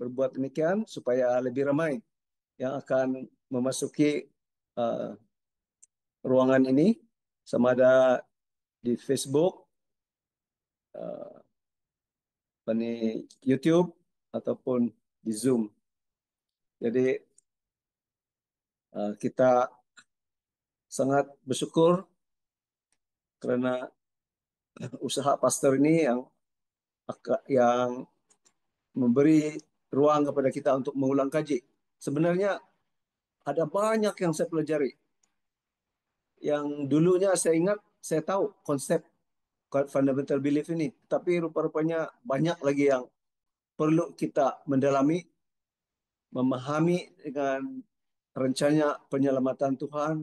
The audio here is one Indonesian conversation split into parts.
berbuat demikian supaya lebih ramai yang akan memasuki uh, ruangan ini, sama ada di Facebook, uh, di YouTube, ataupun di Zoom. Jadi kita sangat bersyukur karena usaha pastor ini yang memberi ruang kepada kita untuk mengulang kaji. Sebenarnya ada banyak yang saya pelajari. Yang dulunya saya ingat, saya tahu konsep fundamental belief ini, tapi rupa-rupanya banyak lagi yang perlu kita mendalami, memahami dengan rencana penyelamatan Tuhan,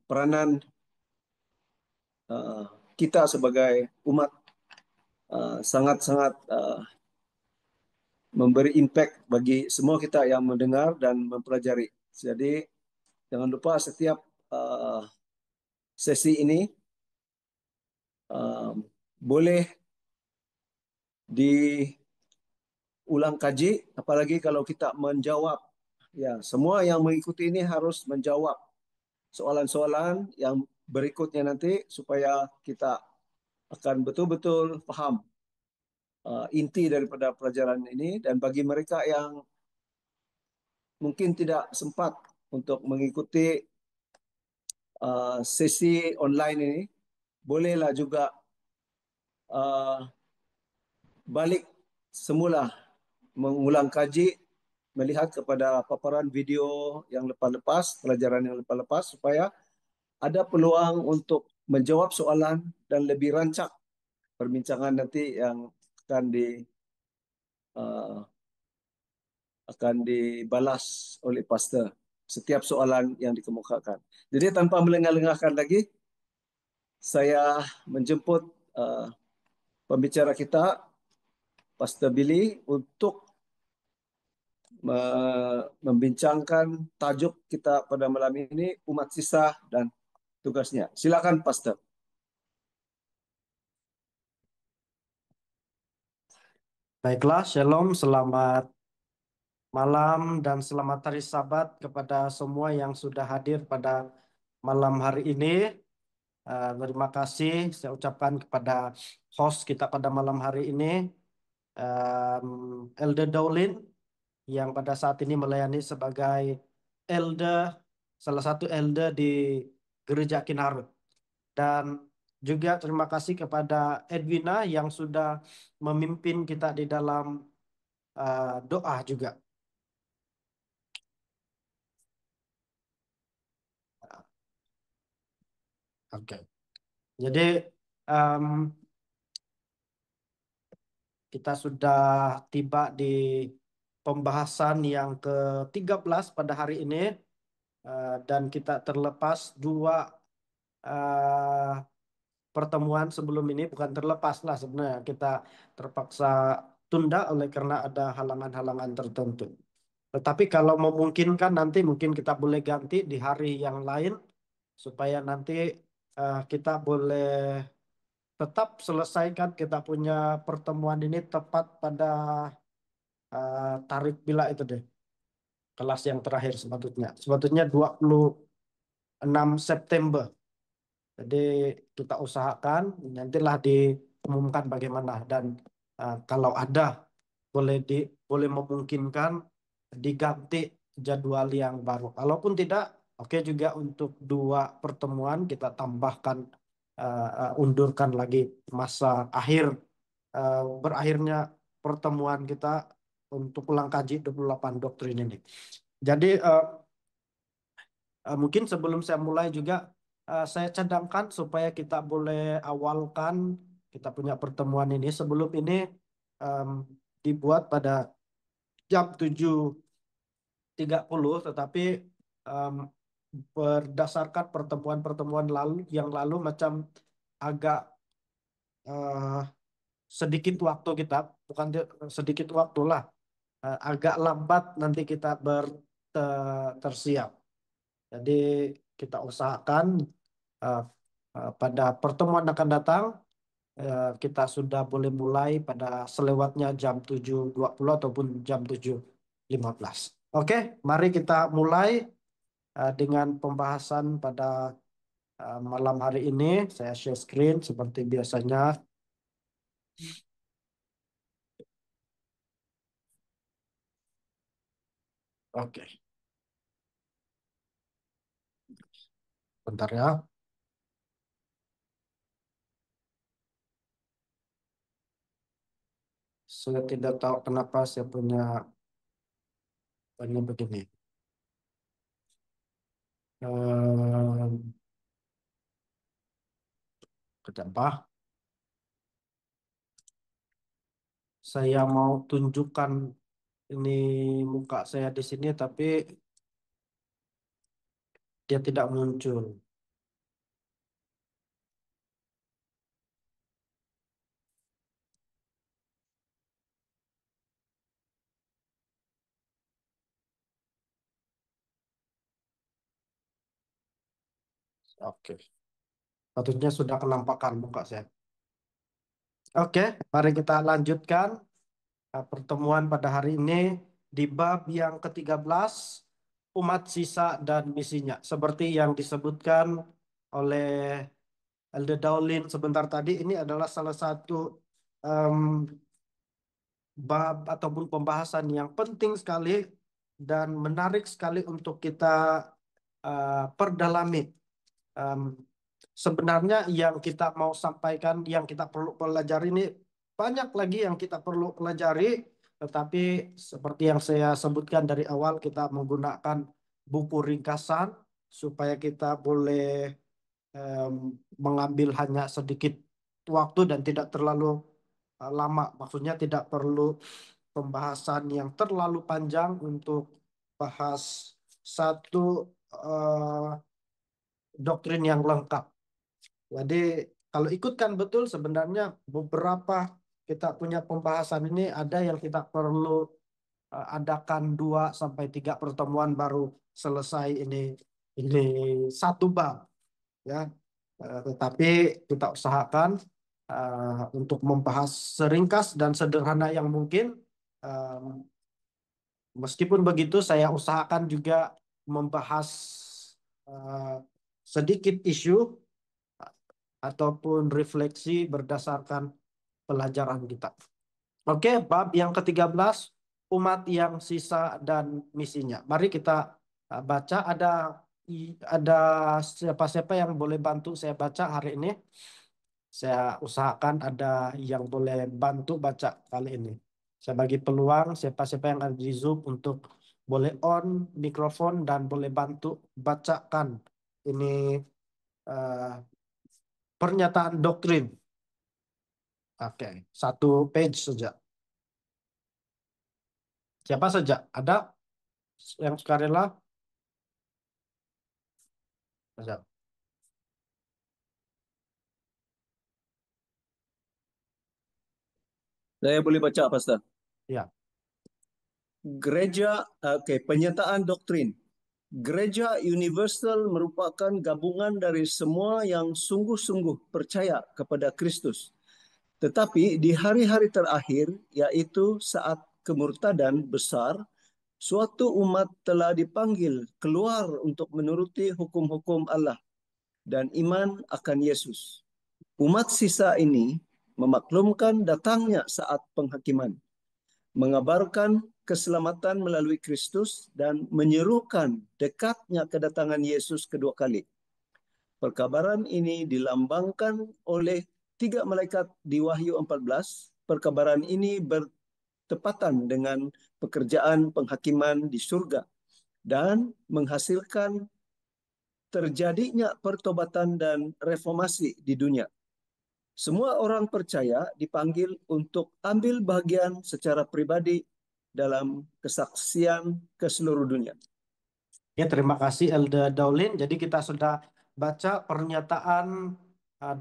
peranan uh, kita sebagai umat sangat-sangat memberi impact bagi semua kita yang mendengar dan mempelajari. Jadi jangan lupa setiap sesi ini uh, boleh diulang kaji, apalagi kalau kita menjawab. Ya, semua yang mengikuti ini harus menjawab soalan-soalan yang berikutnya nanti supaya kita akan betul-betul paham inti daripada pelajaran ini. Dan bagi mereka yang mungkin tidak sempat untuk mengikuti sesi online ini, bolehlah juga uh, balik semula mengulang kaji, melihat kepada paparan video yang lepas-lepas, pelajaran yang lepas-lepas, supaya ada peluang untuk menjawab soalan dan lebih rancak perbincangan nanti yang akan uh, akan dibalas oleh pastor setiap soalan yang dikemukakan. Jadi tanpa melengah-lengahkan lagi, saya menjemput uh, pembicara kita, Pastor Billy, untuk membincangkan tajuk kita pada malam ini, umat sisa dan tugasnya. Silakan, Pastor. Baiklah, Shalom, selamat malam dan selamat hari Sabat kepada semua yang sudah hadir pada malam hari ini. Terima kasih saya ucapkan kepada host kita pada malam hari ini, Elder Daulin, yang pada saat ini melayani sebagai elder, salah satu elder di Gereja Kinarut. Dan juga terima kasih kepada Edwina yang sudah memimpin kita di dalam doa juga. Oke. Jadi em, kita sudah tiba di pembahasan yang ke-13 pada hari ini, dan kita terlepas dua eh, pertemuan sebelum ini. Bukan terlepas lah sebenarnya, kita terpaksa tunda oleh karena ada halangan-halangan tertentu. Tetapi kalau memungkinkan nanti mungkin kita boleh ganti di hari yang lain supaya nanti kita boleh tetap selesaikan kita punya pertemuan ini tepat pada tarikh bila itu deh. Kelas yang terakhir sebetulnya. Sebetulnya 26 September. Jadi kita usahakan, nantilah diumumkan bagaimana. Dan kalau ada boleh boleh memungkinkan diganti jadwal yang baru. Kalaupun tidak, oke juga untuk dua pertemuan kita tambahkan, undurkan lagi masa berakhirnya pertemuan kita untuk ulang kaji 28 doktrin ini. Jadi mungkin sebelum saya mulai juga, saya cadangkan supaya kita boleh awalkan kita punya pertemuan ini. Sebelum ini em, dibuat pada jam 7.30, tetapi em, berdasarkan pertemuan-pertemuan yang lalu macam agak eh, sedikit waktu kita, bukan sedikit waktu lah, agak lambat nanti kita tersiap. Jadi kita usahakan uh, pada pertemuan akan datang kita sudah boleh mulai pada selewatnya jam 7.20 ataupun jam 7.15. Oke, mari kita mulai dengan pembahasan pada malam hari ini. Saya share screen seperti biasanya. Oke, bentar ya. Saya tidak tahu kenapa saya punya begini. Ehm, Kenapa? Saya mau tunjukkan ini muka saya di sini, tapi dia tidak muncul. Oke, patutnya sudah kenampakan muka saya. Oke, mari kita lanjutkan pertemuan pada hari ini di bab yang ke-13, umat sisa dan misinya. Seperti yang disebutkan oleh Elder Daulin sebentar tadi, ini adalah salah satu em, bab ataupun pembahasan yang penting sekali dan menarik sekali untuk kita perdalami. Em, Sebenarnya yang kita mau sampaikan, yang kita perlu pelajari ini banyak lagi yang kita perlu pelajari, tetapi seperti yang saya sebutkan dari awal, kita menggunakan buku ringkasan supaya kita boleh em, mengambil hanya sedikit waktu dan tidak terlalu lama. Maksudnya tidak perlu pembahasan yang terlalu panjang untuk bahas satu eh, doktrin yang lengkap. Jadi kalau ikutkan betul sebenarnya beberapa kita punya pembahasan ini ada yang kita perlu adakan 2 sampai 3 pertemuan baru selesai ini satu bab ya. Tetapi kita usahakan untuk membahas seringkas dan sederhana yang mungkin. Eh, Meskipun begitu, saya usahakan juga membahas eh, sedikit isu ataupun refleksi berdasarkan pelajaran kita. Oke, bab yang ke-13, umat yang sisa dan misinya. Mari kita baca. Ada siapa-siapa yang boleh bantu saya baca hari ini? Saya usahakan ada yang boleh bantu baca kali ini. Saya bagi peluang siapa-siapa yang ada di Zoom untuk boleh on mikrofon dan boleh bantu bacakan ini eh, pernyataan doktrin. Oke, satu page saja. Siapa saja? Ada yang sukarela? Saja. Saya boleh baca, Pastor. Ya, Gereja, oke, Pernyataan doktrin. Gereja Universal merupakan gabungan dari semua yang sungguh-sungguh percaya kepada Kristus. Tetapi di hari-hari terakhir, yaitu saat kemurtadan besar, suatu umat telah dipanggil keluar untuk menuruti hukum-hukum Allah dan iman akan Yesus. Umat sisa ini memaklumkan datangnya saat penghakiman, mengabarkan keselamatan melalui Kristus dan menyerukan dekatnya kedatangan Yesus kedua kali. Perkabaran ini dilambangkan oleh 3 malaikat di Wahyu 14. Perkabaran ini bertepatan dengan pekerjaan penghakiman di surga dan menghasilkan terjadinya pertobatan dan reformasi di dunia. Semua orang percaya dipanggil untuk ambil bagian secara pribadi dalam kesaksian ke seluruh dunia. ya, terima kasih Elda Daulin. Jadi kita sudah baca pernyataan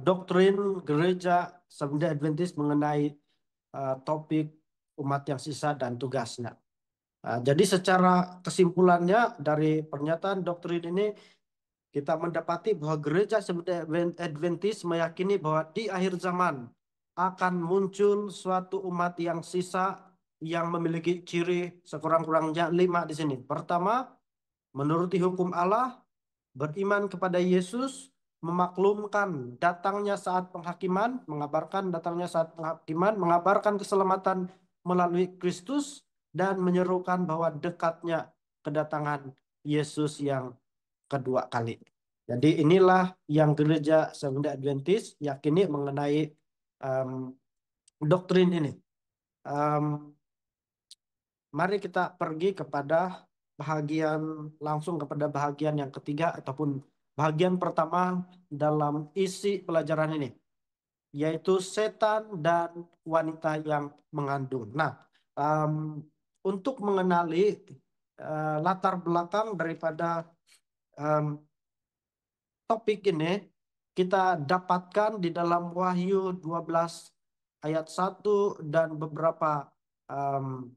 doktrin gereja Seventh-day Adventist mengenai topik umat yang sisa dan tugasnya. Jadi secara kesimpulannya dari pernyataan doktrin ini kita mendapati bahwa gereja Seventh-day Adventist meyakini bahwa di akhir zaman akan muncul suatu umat yang sisa yang memiliki ciri sekurang-kurangnya 5 di sini. Pertama, menuruti hukum Allah, beriman kepada Yesus, memaklumkan datangnya saat penghakiman, mengabarkan datangnya saat penghakiman, mengabarkan keselamatan melalui Kristus, dan menyerukan bahwa dekatnya kedatangan Yesus yang kedua kali. Jadi inilah yang gereja Seventh-day Adventist yakini mengenai em, doktrin ini. Em, Mari kita pergi kepada bahagian langsung kepada bahagian yang ketiga ataupun bahagian pertama dalam isi pelajaran ini, yaitu setan dan wanita yang mengandung. Nah, em, untuk mengenali latar belakang daripada em, topik ini, kita dapatkan di dalam Wahyu 12 ayat 1 dan beberapa em,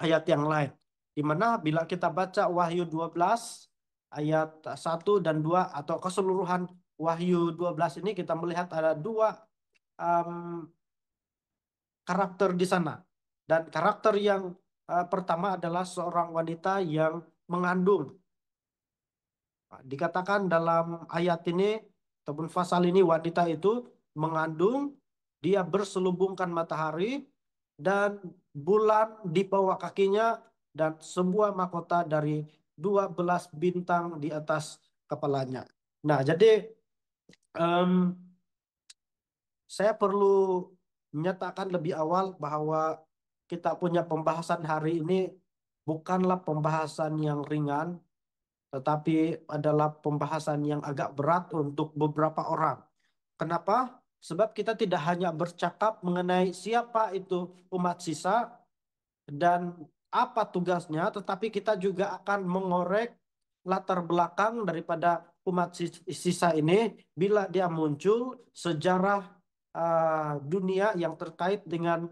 ayat yang lain. Di mana bila kita baca Wahyu 12 ayat 1 dan 2 atau keseluruhan Wahyu 12 ini, kita melihat ada dua em, karakter di sana. Dan karakter yang pertama adalah seorang wanita yang mengandung. Dikatakan dalam ayat ini ataupun pasal ini, wanita itu mengandung, dia berselubungkan matahari dan bulan di bawah kakinya, dan sebuah mahkota dari 12 bintang di atas kepalanya. Nah, jadi em, saya perlu menyatakan lebih awal bahwa kita punya pembahasan hari ini bukanlah pembahasan yang ringan, tetapi adalah pembahasan yang agak berat untuk beberapa orang. Kenapa? Sebab kita tidak hanya bercakap mengenai siapa itu umat sisa dan apa tugasnya, tetapi kita juga akan mengorek latar belakang daripada umat sisa ini bila dia muncul, sejarah dunia yang terkait dengan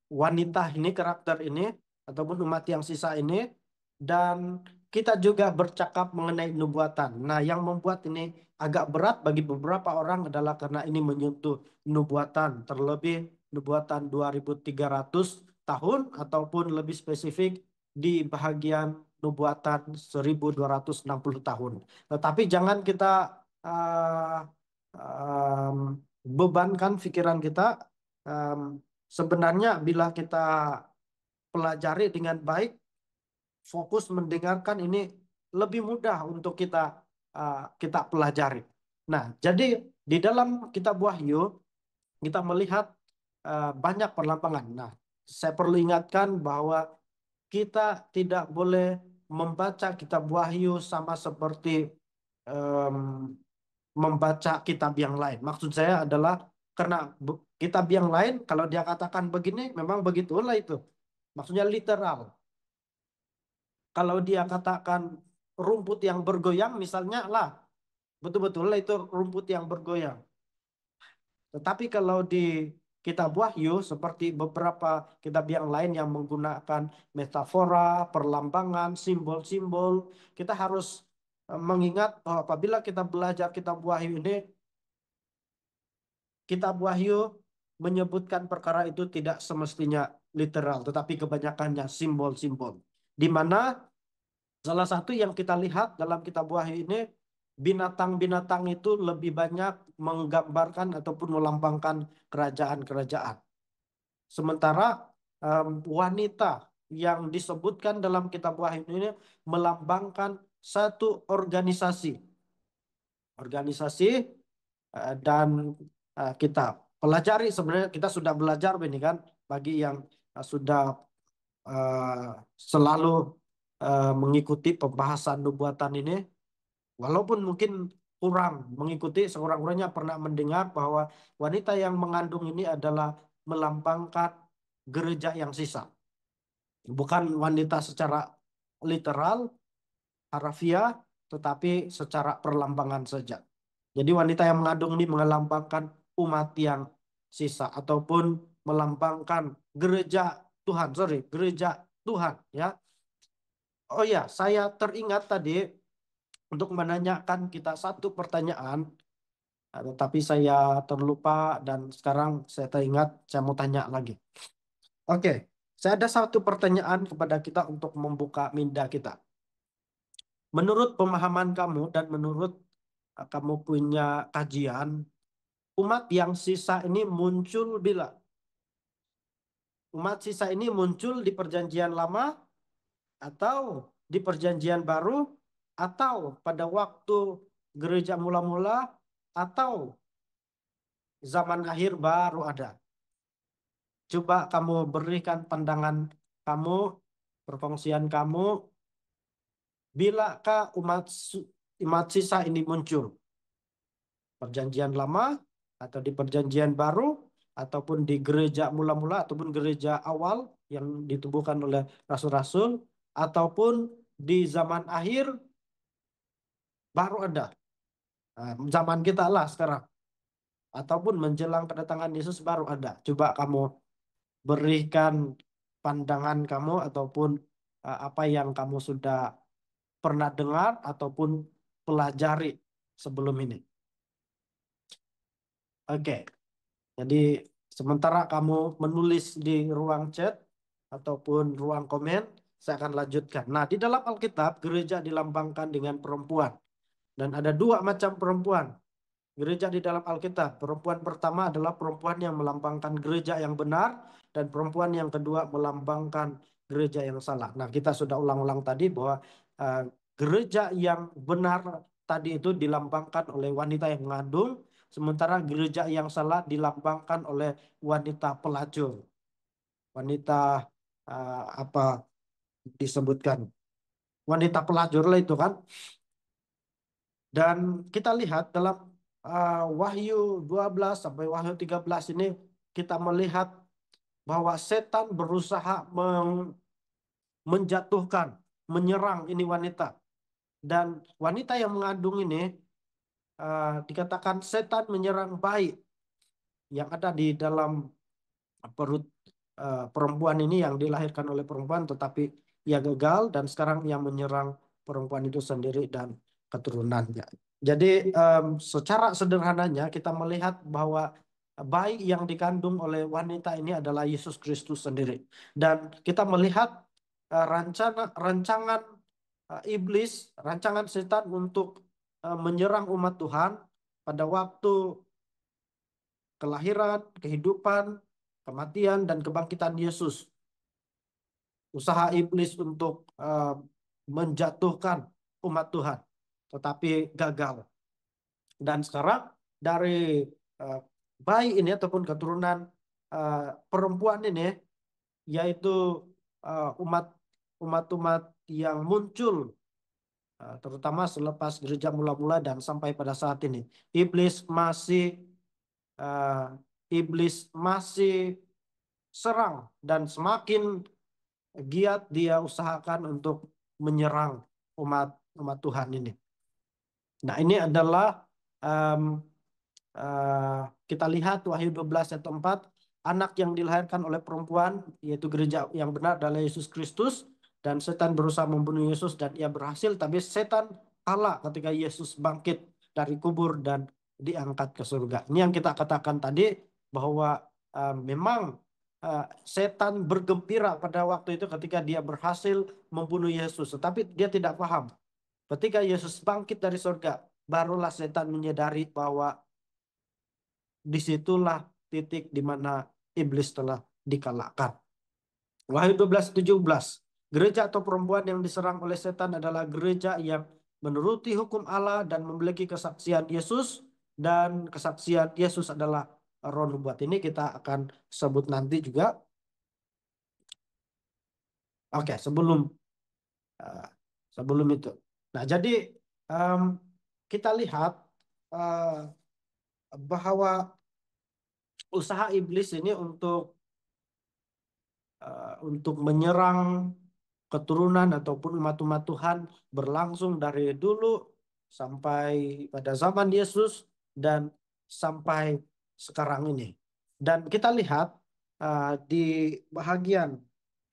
wanita ini, karakter ini, ataupun umat yang sisa ini, dan kita juga bercakap mengenai nubuatan. Nah, yang membuat ini agak berat bagi beberapa orang adalah karena ini menyentuh nubuatan, terlebih nubuatan 2300 tahun ataupun lebih spesifik di bahagian nubuatan 1260 tahun. Tetapi jangan kita uh, um, bebankan pikiran kita. Um, Sebenarnya bila kita pelajari dengan baik, fokus mendengarkan ini lebih mudah untuk kita pelajari. Nah, jadi di dalam kitab Wahyu kita melihat banyak perlambangan. Nah, saya perlu ingatkan bahwa kita tidak boleh membaca kitab Wahyu sama seperti em, membaca kitab yang lain. Maksud saya adalah karena kitab yang lain kalau dia katakan begini memang begitulah itu. Maksudnya literal. Kalau dia katakan rumput yang bergoyang misalnya lah, betul-betul lah itu rumput yang bergoyang. Tetapi kalau di kitab Wahyu seperti beberapa kitab yang lain yang menggunakan metafora, perlambangan, simbol-simbol, kita harus mengingat bahwa apabila kita belajar kitab Wahyu ini, kitab Wahyu menyebutkan perkara itu tidak semestinya literal, tetapi kebanyakannya simbol-simbol. Di mana salah satu yang kita lihat dalam kitab Wahyu ini, binatang-binatang itu lebih banyak menggambarkan ataupun melambangkan kerajaan-kerajaan. Sementara wanita yang disebutkan dalam kitab Wahyu ini melambangkan satu organisasi. Organisasi dan kita pelajari, sebenarnya kita sudah belajar ini kan, bagi yang sudah eh, selalu mengikuti pembahasan nubuatan ini, walaupun mungkin kurang mengikuti, sekurang-kurangnya pernah mendengar bahwa wanita yang mengandung ini adalah melambangkan gereja yang sisa, bukan wanita secara literal harafiah, tetapi secara perlambangan saja. Jadi wanita yang mengandung ini melambangkan umat yang sisa ataupun melambangkan gereja Tuhan, sorry, gereja Tuhan ya. Oh ya, saya teringat tadi untuk menanyakan kita satu pertanyaan. Tetapi saya terlupa dan sekarang saya teringat saya mau tanya lagi. Oke, saya ada satu pertanyaan kepada kita untuk membuka minda kita. Menurut pemahaman kamu dan menurut kamu punya kajian, umat yang sisa ini muncul bila? Umat sisa ini muncul di Perjanjian Lama atau di Perjanjian Baru atau pada waktu gereja mula-mula atau zaman akhir baru ada. Coba kamu berikan pandangan kamu, perkongsian kamu, bilakah umat sisa ini muncul? Perjanjian Lama atau di Perjanjian Baru ataupun di gereja mula-mula ataupun gereja awal yang ditubuhkan oleh rasul-rasul ataupun di zaman akhir baru ada. Zaman kita lah sekarang ataupun menjelang kedatangan Yesus baru ada. Coba kamu berikan pandangan kamu ataupun apa yang kamu sudah pernah dengar ataupun pelajari sebelum ini. Oke, jadi sementara kamu menulis di ruang chat ataupun ruang komen, saya akan lanjutkan. Nah, di dalam Alkitab, gereja dilambangkan dengan perempuan. Dan ada dua macam perempuan. Gereja di dalam Alkitab. Perempuan pertama adalah perempuan yang melambangkan gereja yang benar, dan perempuan yang kedua melambangkan gereja yang salah. Nah, kita sudah ulang-ulang tadi bahwa eh, gereja yang benar tadi itu dilambangkan oleh wanita yang mengandung, sementara gereja yang salah dilambangkan oleh wanita pelacur. Wanita apa disebutkan? Wanita pelacur lah itu kan. Dan kita lihat dalam Wahyu 12 sampai Wahyu 13 ini kita melihat bahwa setan berusaha menjatuhkan, menyerang ini wanita. Dan wanita yang mengandung ini dikatakan setan menyerang bayi yang ada di dalam perut perempuan ini yang dilahirkan oleh perempuan tetapi ia gagal dan sekarang ia menyerang perempuan itu sendiri dan keturunannya. Jadi secara sederhananya kita melihat bahwa bayi yang dikandung oleh wanita ini adalah Yesus Kristus sendiri. Dan kita melihat rancangan iblis, rancangan setan untuk menyerang umat Tuhan pada waktu kelahiran, kehidupan, kematian, dan kebangkitan Yesus. Usaha iblis untuk menjatuhkan umat Tuhan, tetapi gagal. Dan sekarang dari eh, bayi ini ataupun keturunan eh, perempuan ini, yaitu umat umat-umat yang muncul terutama selepas gereja mula-mula dan sampai pada saat ini, iblis masih eh, iblis masih serang dan semakin giat dia usahakan untuk menyerang umat umat Tuhan ini. Nah, ini adalah em, eh, kita lihat Wahyu 12 ayat 4, anak yang dilahirkan oleh perempuan yaitu gereja yang benar adalah Yesus Kristus, dan setan berusaha membunuh Yesus dan ia berhasil, tapi setan kalah ketika Yesus bangkit dari kubur dan diangkat ke surga. Ini yang kita katakan tadi bahwa memang setan bergembira pada waktu itu ketika dia berhasil membunuh Yesus, tetapi dia tidak paham. Ketika Yesus bangkit dari surga, barulah setan menyadari bahwa disitulah titik di mana iblis telah dikalahkan. Wahyu 12:17. Gereja atau perempuan yang diserang oleh setan adalah gereja yang menuruti hukum Allah dan memiliki kesaksian Yesus, dan kesaksian Yesus adalah roh nubuat. Ini kita akan sebut nanti juga. Oke, uh, sebelum itu. Nah, jadi um, kita lihat uh, bahwa usaha iblis ini untuk menyerang keturunan ataupun umat-umat Tuhan berlangsung dari dulu sampai pada zaman Yesus dan sampai sekarang ini. Dan kita lihat di bahagian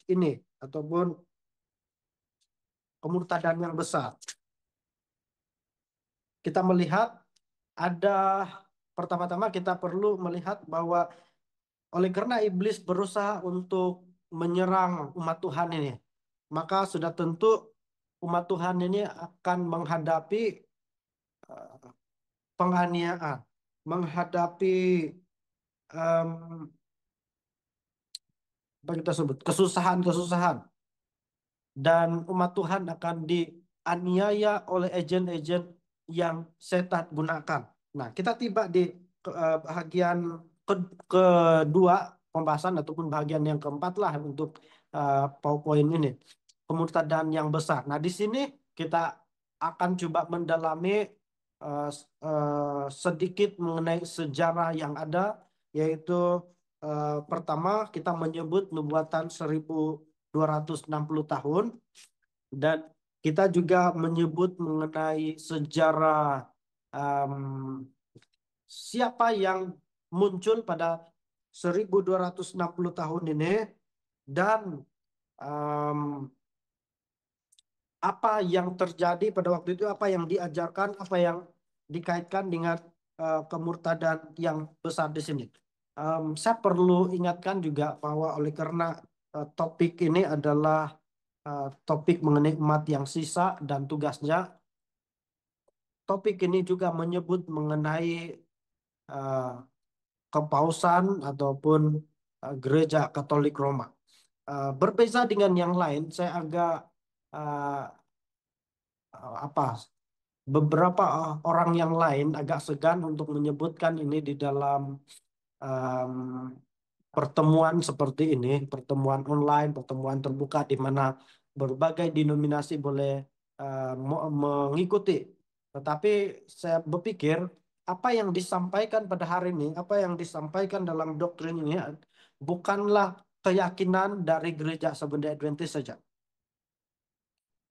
ini ataupun kemurtadan yang besar, kita melihat ada pertama-tama kita perlu melihat bahwa oleh karena iblis berusaha untuk menyerang umat Tuhan ini, maka sudah tentu umat Tuhan ini akan menghadapi penganiayaan, menghadapi em, apa kita sebut kesusahan-kesusahan, dan umat Tuhan akan dianiaya oleh agen-agen yang setan gunakan. Nah, kita tiba di bagian kedua pembahasan ataupun bagian yang keempat lah untuk PowerPoint ini, kemurtadan yang besar. Nah, di sini kita akan coba mendalami sedikit mengenai sejarah yang ada, yaitu pertama kita menyebut nubuatan 1260 tahun, dan kita juga menyebut mengenai sejarah em, siapa yang muncul pada 1260 tahun ini, dan em, apa yang terjadi pada waktu itu, apa yang diajarkan, apa yang dikaitkan dengan kemurtadan yang besar di sini. Saya perlu ingatkan juga bahwa oleh karena topik ini adalah topik mengenai umat yang sisa dan tugasnya, topik ini juga menyebut mengenai eh, kepausan ataupun Gereja Katolik Roma. Berbeda dengan yang lain, saya agak eh, apa beberapa orang yang lain agak segan untuk menyebutkan ini di dalam em, pertemuan seperti ini, pertemuan online, pertemuan terbuka di mana berbagai denominasi boleh mengikuti. Tetapi saya berpikir apa yang disampaikan pada hari ini, apa yang disampaikan dalam doktrin ini bukanlah keyakinan dari gereja Seventh-day Adventist saja.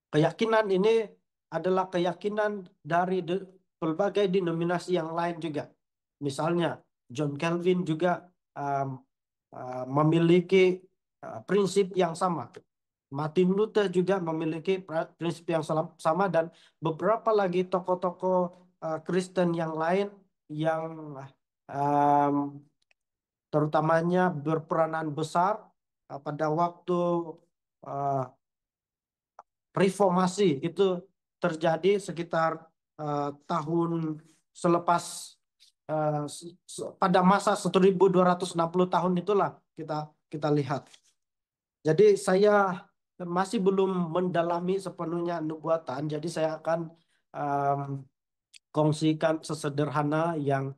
Keyakinan ini adalah keyakinan dari berbagai denominasi yang lain juga. Misalnya, John Calvin juga um, memiliki prinsip yang sama. Martin Luther juga memiliki prinsip yang sama, dan beberapa lagi tokoh-tokoh Kristen yang lain yang um, terutamanya berperanan besar pada waktu uh, reformasi itu terjadi sekitar tahun selepas pada masa 1260 tahun itulah kita kita lihat. Jadi saya masih belum mendalami sepenuhnya nubuatan, jadi saya akan em, kongsikan sesederhana yang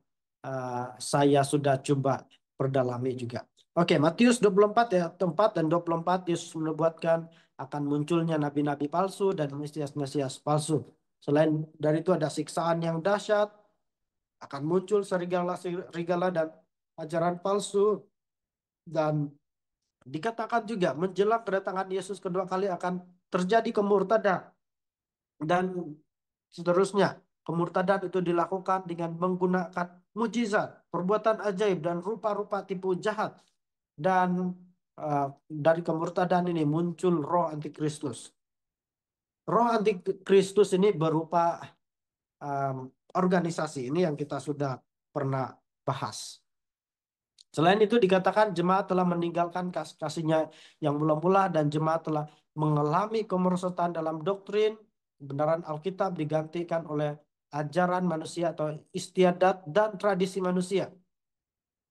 uh, saya sudah coba perdalami juga. Oke, Matius 24 ya, tempat dan 24 Yesus menubuatkan akan munculnya nabi-nabi palsu dan mesias-mesias palsu. Selain dari itu ada siksaan yang dahsyat, akan muncul serigala dan ajaran palsu, dan dikatakan juga menjelang kedatangan Yesus kedua kali akan terjadi kemurtadan dan seterusnya. Kemurtadan itu dilakukan dengan menggunakan mujizat, perbuatan ajaib, dan rupa-rupa tipu jahat. Dan uh, dari kemurtadan ini muncul roh antikristus. Roh antikristus ini berupa um, organisasi. Ini yang kita sudah pernah bahas. Selain itu dikatakan jemaat telah meninggalkan kasihnya yang mula-mula, dan jemaat telah mengalami kemerosotan dalam doktrin. Kebenaran Alkitab digantikan oleh ajaran manusia atau istiadat dan tradisi manusia.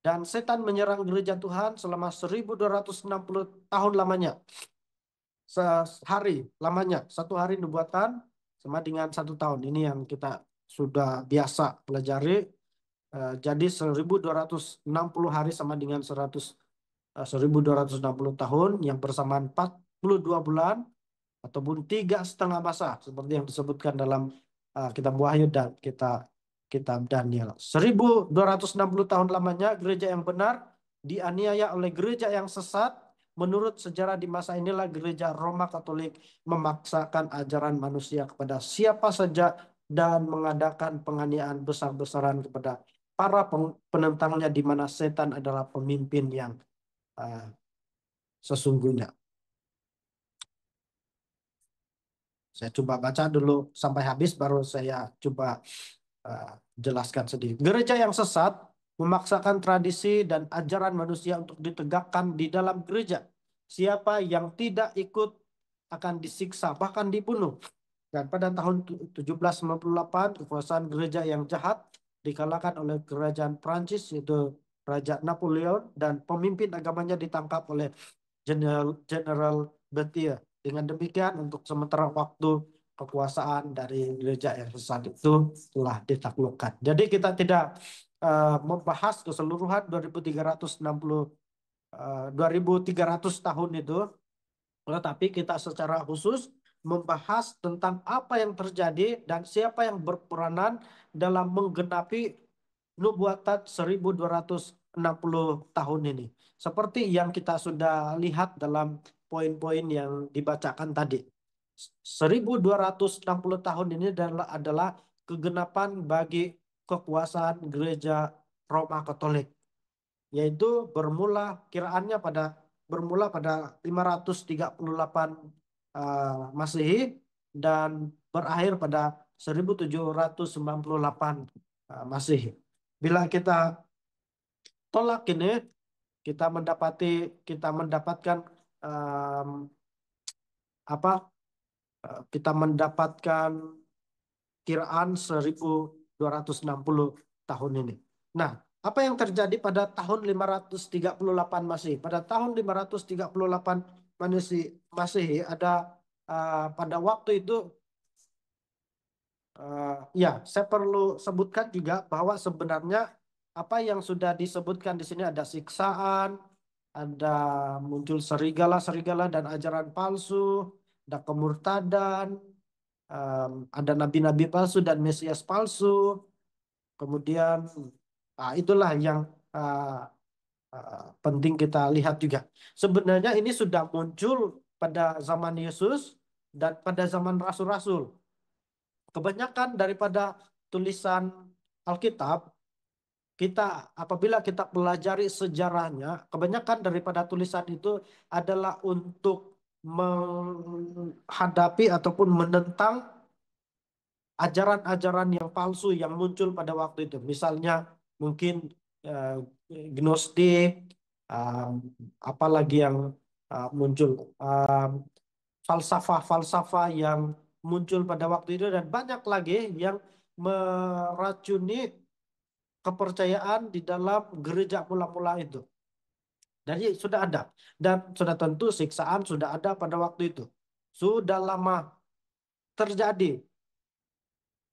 Dan setan menyerang gereja Tuhan selama 1260 tahun lamanya. Sehari lamanya, satu hari nubuatan sama dengan satu tahun. Ini yang kita sudah biasa pelajari. Jadi 1260 hari sama dengan 1260 tahun, yang bersamaan 42 bulan ataupun 3,5 masa seperti yang disebutkan dalam kitab Wahyu dan kitab Daniel. 1260 tahun lamanya gereja yang benar dianiaya oleh gereja yang sesat. Menurut sejarah di masa inilah gereja Roma Katolik memaksakan ajaran manusia kepada siapa saja dan mengadakan penganiayaan besar-besaran kepada para penentangnya, di mana setan adalah pemimpin yang uh, sesungguhnya. Saya coba baca dulu sampai habis, baru saya coba uh, jelaskan sedikit. Gereja yang sesat memaksakan tradisi dan ajaran manusia untuk ditegakkan di dalam gereja. Siapa yang tidak ikut akan disiksa, bahkan dibunuh. Dan pada tahun 1798, kekuasaan gereja yang jahat dikalahkan oleh kerajaan Prancis, yaitu Raja Napoleon, dan pemimpin agamanya ditangkap oleh General Berthier. Dengan demikian, untuk sementara waktu kekuasaan dari gereja yang sesat itu telah ditaklukkan. Jadi kita tidak membahas keseluruhan 2300 tahun itu, tetapi kita secara khusus membahas tentang apa yang terjadi dan siapa yang berperanan dalam menggenapi nubuatan 1260 tahun ini. Seperti yang kita sudah lihat dalam poin-poin yang dibacakan tadi. 1260 tahun ini adalah kegenapan bagi kekuasaan gereja Roma Katolik, yaitu bermula pada 538 uh, Masehi dan berakhir pada 1798 Masehi. Bila kita tolak ini, kita kita mendapatkan um, apa? Kita mendapatkan kiraan 1260 tahun ini. Nah, apa yang terjadi pada tahun 538 Masehi? Pada tahun 538 Masehi ada pada waktu itu ya, saya perlu sebutkan juga bahwa sebenarnya apa yang sudah disebutkan di sini ada siksaan, ada muncul serigala-serigala dan ajaran palsu, ada kemurtadan, ada nabi-nabi palsu dan mesias palsu. Kemudian itulah yang penting kita lihat juga. Sebenarnya ini sudah muncul pada zaman Yesus dan pada zaman rasul-rasul. Kebanyakan daripada tulisan Alkitab, kita apabila kita pelajari sejarahnya, kebanyakan daripada tulisan itu adalah untuk menghadapi ataupun menentang ajaran-ajaran yang palsu yang muncul pada waktu itu. Misalnya mungkin eh, gnostik, um, apalagi yang muncul, falsafah-falsafah yang muncul pada waktu itu, dan banyak lagi yang meracuni kepercayaan di dalam gereja mula-mula itu. Jadi sudah ada, dan sudah tentu siksaan sudah ada pada waktu itu. Sudah lama terjadi.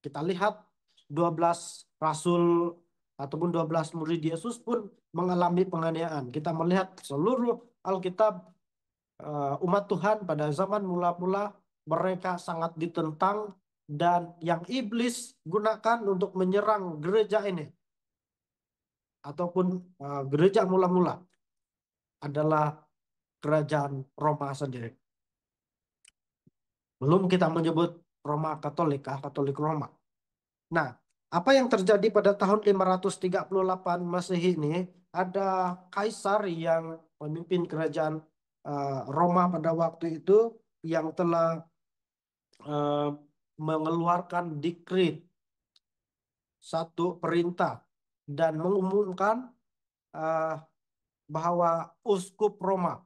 Kita lihat 12 rasul ataupun 12 murid Yesus pun mengalami penganiayaan. Kita melihat seluruh Alkitab, umat Tuhan pada zaman mula-mula mereka sangat ditentang, dan yang iblis gunakan untuk menyerang gereja ini ataupun gereja mula-mula adalah kerajaan Roma sendiri. Belum kita menyebut Roma Katolik, Katolik Roma. Nah, apa yang terjadi pada tahun 538 Masehi ini? Ada kaisar yang memimpin kerajaan Roma pada waktu itu yang telah eh, mengeluarkan dekrit, satu perintah, dan mengumumkan eh, bahwa uskup Roma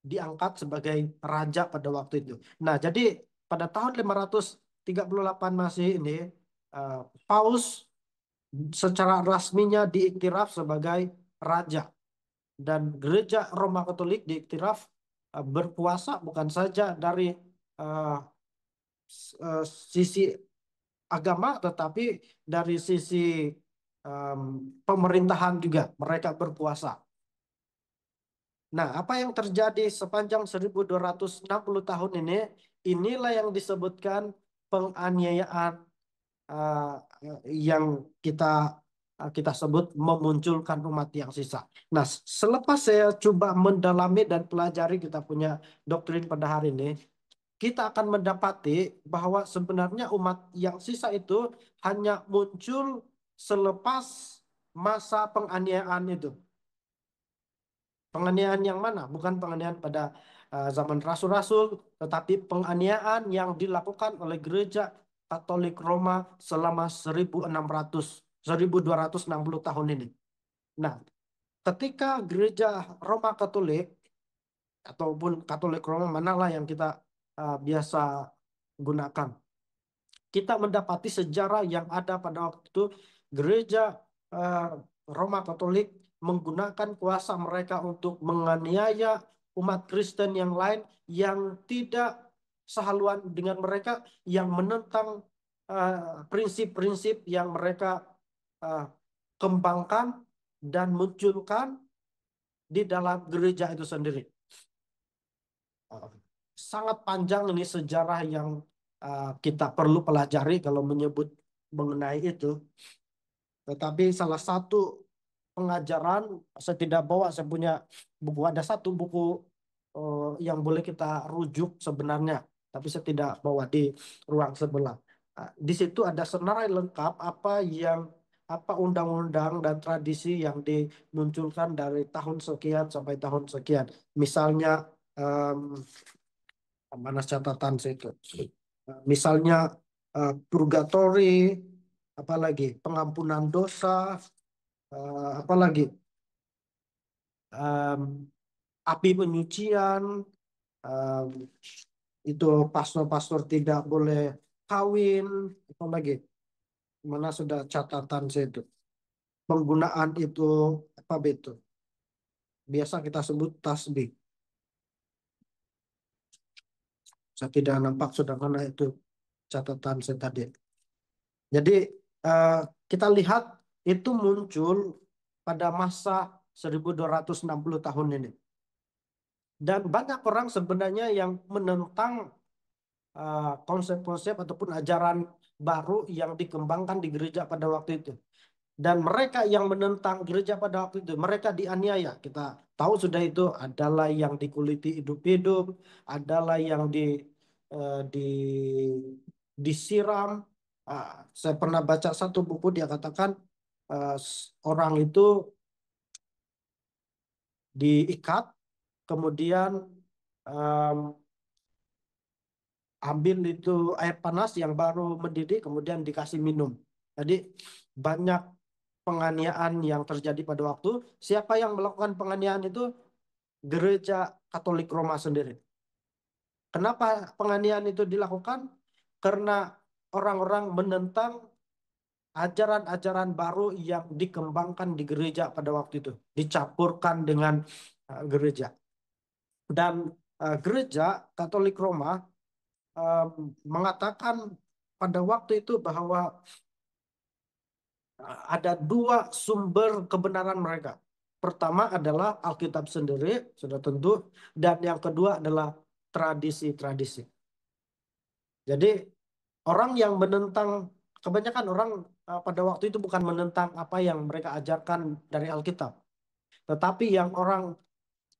diangkat sebagai raja pada waktu itu. Nah, jadi pada tahun 538 Masehi ini, eh, Paus secara rasminya diiktiraf sebagai raja, dan gereja Roma Katolik diiktiraf berkuasa bukan saja dari eh, sisi agama, tetapi dari sisi em, pemerintahan juga mereka berkuasa. Nah, apa yang terjadi sepanjang 1260 tahun ini, inilah yang disebutkan penganiayaan uh, yang kita kita sebut memunculkan umat yang sisa. Nah, selepas saya coba mendalami dan pelajari kita punya doktrin pada hari ini, kita akan mendapati bahwa sebenarnya umat yang sisa itu hanya muncul selepas masa penganiayaan itu. Penganiayaan yang mana? Bukan penganiayaan pada zaman rasul-rasul, tetapi penganiayaan yang dilakukan oleh gereja Katolik Roma selama 1260 tahun ini. Nah, ketika gereja Roma Katolik ataupun Katolik Roma manalah yang kita biasa gunakan, kita mendapati sejarah yang ada pada waktu itu gereja eh, Roma Katolik menggunakan kuasa mereka untuk menganiaya umat Kristen yang lain yang tidak sehaluan dengan mereka, yang menentang prinsip-prinsip yang mereka eh, kembangkan dan munculkan di dalam gereja itu sendiri. Eh, Sangat panjang ini sejarah yang kita perlu pelajari kalau menyebut mengenai itu. Tetapi salah satu pengajaran, saya tidak bawa, saya punya buku, ada satu buku yang boleh kita rujuk sebenarnya, tapi saya tidak bawa di ruang sebelah. Di situ ada senarai lengkap apa undang-undang dan tradisi yang dimunculkan dari tahun sekian sampai tahun sekian. Misalnya em, mana catatan saya itu? Misalnya purgatori, apalagi pengampunan dosa, apalagi em, api penyucian, em, itu pastor-pastor tidak boleh kawin, apalagi mana sudah catatan saya itu. Penggunaan itu apa betul? Biasa kita sebut tasbih. Saya tidak nampak sudah mana itu catatan saya tadi. Jadi eh, kita lihat itu muncul pada masa 1260 tahun ini. Dan banyak orang sebenarnya yang menentang konsep-konsep ataupun ajaran baru yang dikembangkan di gereja pada waktu itu. Dan mereka yang menentang gereja pada waktu itu, mereka dianiaya. Kita tahu sudah itu adalah yang dikuliti hidup-hidup, adalah yang di disiram. Saya pernah baca satu buku, dia katakan orang itu diikat, kemudian em, ambil itu air panas yang baru mendidih, kemudian dikasih minum. Jadi banyak penganiayaan yang terjadi pada waktu. Siapa yang melakukan penganiayaan itu? Gereja Katolik Roma sendiri. Kenapa penganiayaan itu dilakukan? Karena orang-orang menentang ajaran-ajaran baru yang dikembangkan di gereja pada waktu itu, dicampurkan dengan gereja. Dan gereja Katolik Roma eh, mengatakan pada waktu itu bahwa ada dua sumber kebenaran mereka. Pertama adalah Alkitab sendiri, sudah tentu, dan yang kedua adalah tradisi-tradisi. Jadi orang yang menentang, kebanyakan orang pada waktu itu bukan menentang apa yang mereka ajarkan dari Alkitab, tetapi yang orang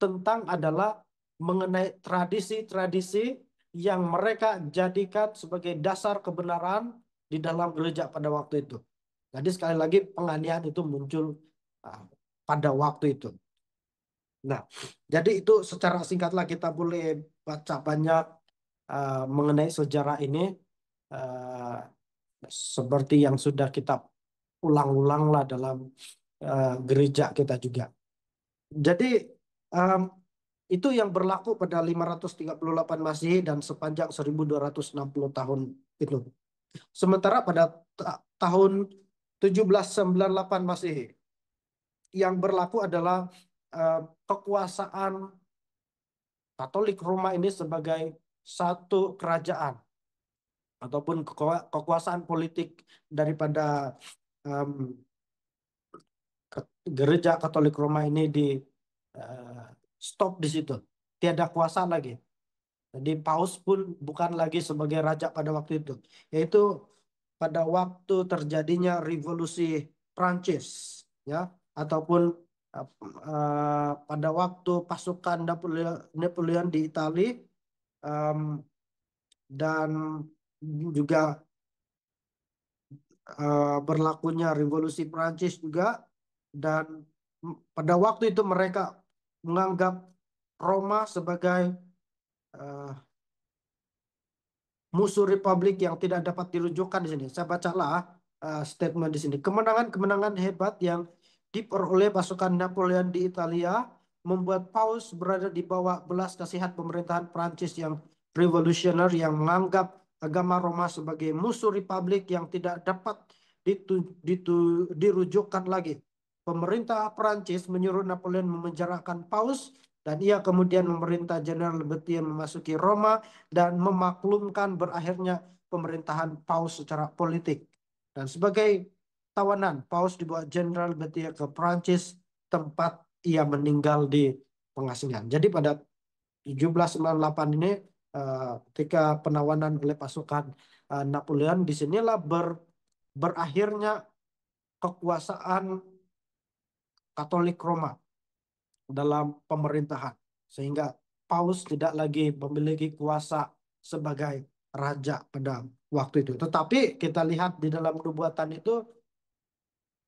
tentang adalah mengenai tradisi-tradisi yang mereka jadikan sebagai dasar kebenaran di dalam gereja pada waktu itu. Jadi sekali lagi penganiayaan itu muncul uh, pada waktu itu. Nah, jadi itu secara singkatlah kita boleh baca banyak mengenai sejarah ini, uh, seperti yang sudah kita ulang-ulang lah dalam gereja kita juga. Jadi um, itu yang berlaku pada 538 Masehi dan sepanjang 1260 tahun itu. Sementara pada tahun 1798 Masehi yang berlaku adalah eh, kekuasaan Katolik Roma ini sebagai satu kerajaan ataupun kekuasaan politik daripada em, gereja Katolik Roma ini di eh, stop di situ. Tiada kuasa lagi. Jadi Paus pun bukan lagi sebagai raja pada waktu itu, yaitu pada waktu terjadinya revolusi Prancis, ya, ataupun eh, pada waktu pasukan Napoleon di Italia, em, dan juga berlakunya revolusi Prancis juga, dan pada waktu itu mereka menganggap Roma sebagai eh, musuh republik yang tidak dapat dirujukkan di sini. Saya bacalah statement di sini. Kemenangan-kemenangan hebat yang diperoleh pasukan Napoleon di Italia membuat Paus berada di bawah belas kasihan pemerintahan Prancis yang revolusioner yang menganggap agama Roma sebagai musuh republik yang tidak dapat dirujukkan lagi. Pemerintah Prancis menyuruh Napoleon memenjarakan Paus dan ia kemudian memerintah Jenderal Berthier memasuki Roma dan memaklumkan berakhirnya pemerintahan Paus secara politik. Dan sebagai tawanan, Paus dibawa Jenderal Berthier ke Prancis, tempat ia meninggal di pengasingan. Jadi pada 1798 ini, ketika penawanan oleh pasukan Napoleon, disinilah berakhirnya kekuasaan Katolik Roma dalam pemerintahan, sehingga Paus tidak lagi memiliki kuasa sebagai raja pada waktu itu. Tetapi kita lihat di dalam nubuatan itu,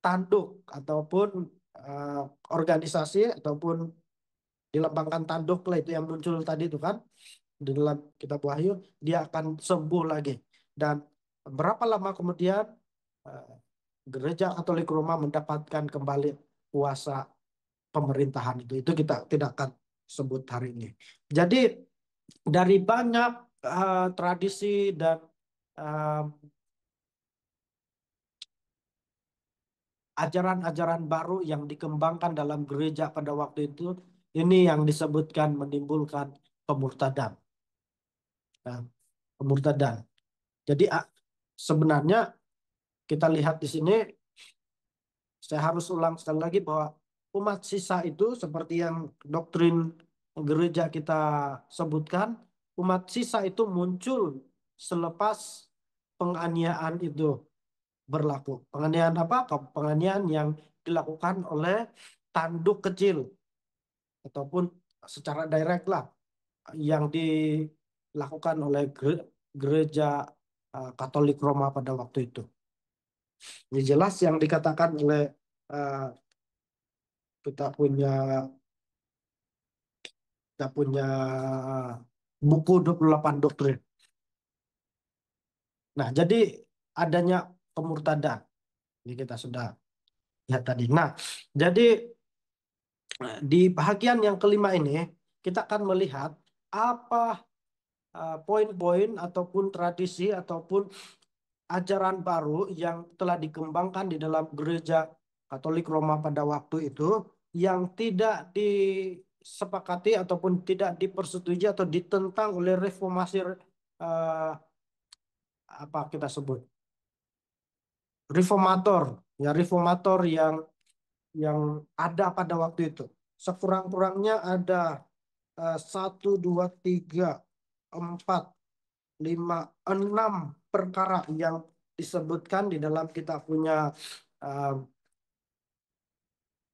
tanduk ataupun eh, organisasi ataupun dilambangkan tanduk lah itu yang muncul tadi itu kan di dalam kitab Wahyu, dia akan sembuh lagi. Dan berapa lama kemudian eh, Gereja Katolik Roma mendapatkan kembali kuasa pemerintahan itu kita tidak akan sebut hari ini. Jadi dari banyak tradisi dan eh, ajaran-ajaran baru yang dikembangkan dalam gereja pada waktu itu, ini yang disebutkan menimbulkan kemurtadan. Nah, kemurtadan. Jadi sebenarnya kita lihat di sini, saya harus ulang sekali lagi bahwa umat sisa itu seperti yang doktrin gereja kita sebutkan, umat sisa itu muncul selepas penganiayaan itu berlaku. Penganiayaan apa? Penganiayaan yang dilakukan oleh tanduk kecil ataupun secara direct lah yang dilakukan oleh gereja Katolik Roma pada waktu itu. Ini jelas yang dikatakan oleh eh, kita punya kita punya buku 28 doktrin. Nah, jadi adanya kemurtadan. Ini kita sudah lihat tadi. Nah, jadi di bahagian yang kelima ini kita akan melihat apa poin-poin ataupun tradisi ataupun ajaran baru yang telah dikembangkan di dalam gereja Katolik Roma pada waktu itu yang tidak disepakati ataupun tidak dipersetujui atau ditentang oleh reformasi eh, apa kita sebut reformator, ya reformator yang ada pada waktu itu. Sekurang-kurangnya ada 1, 2, 3, 4, 5, 6 perkara yang disebutkan di dalam kita punya uh,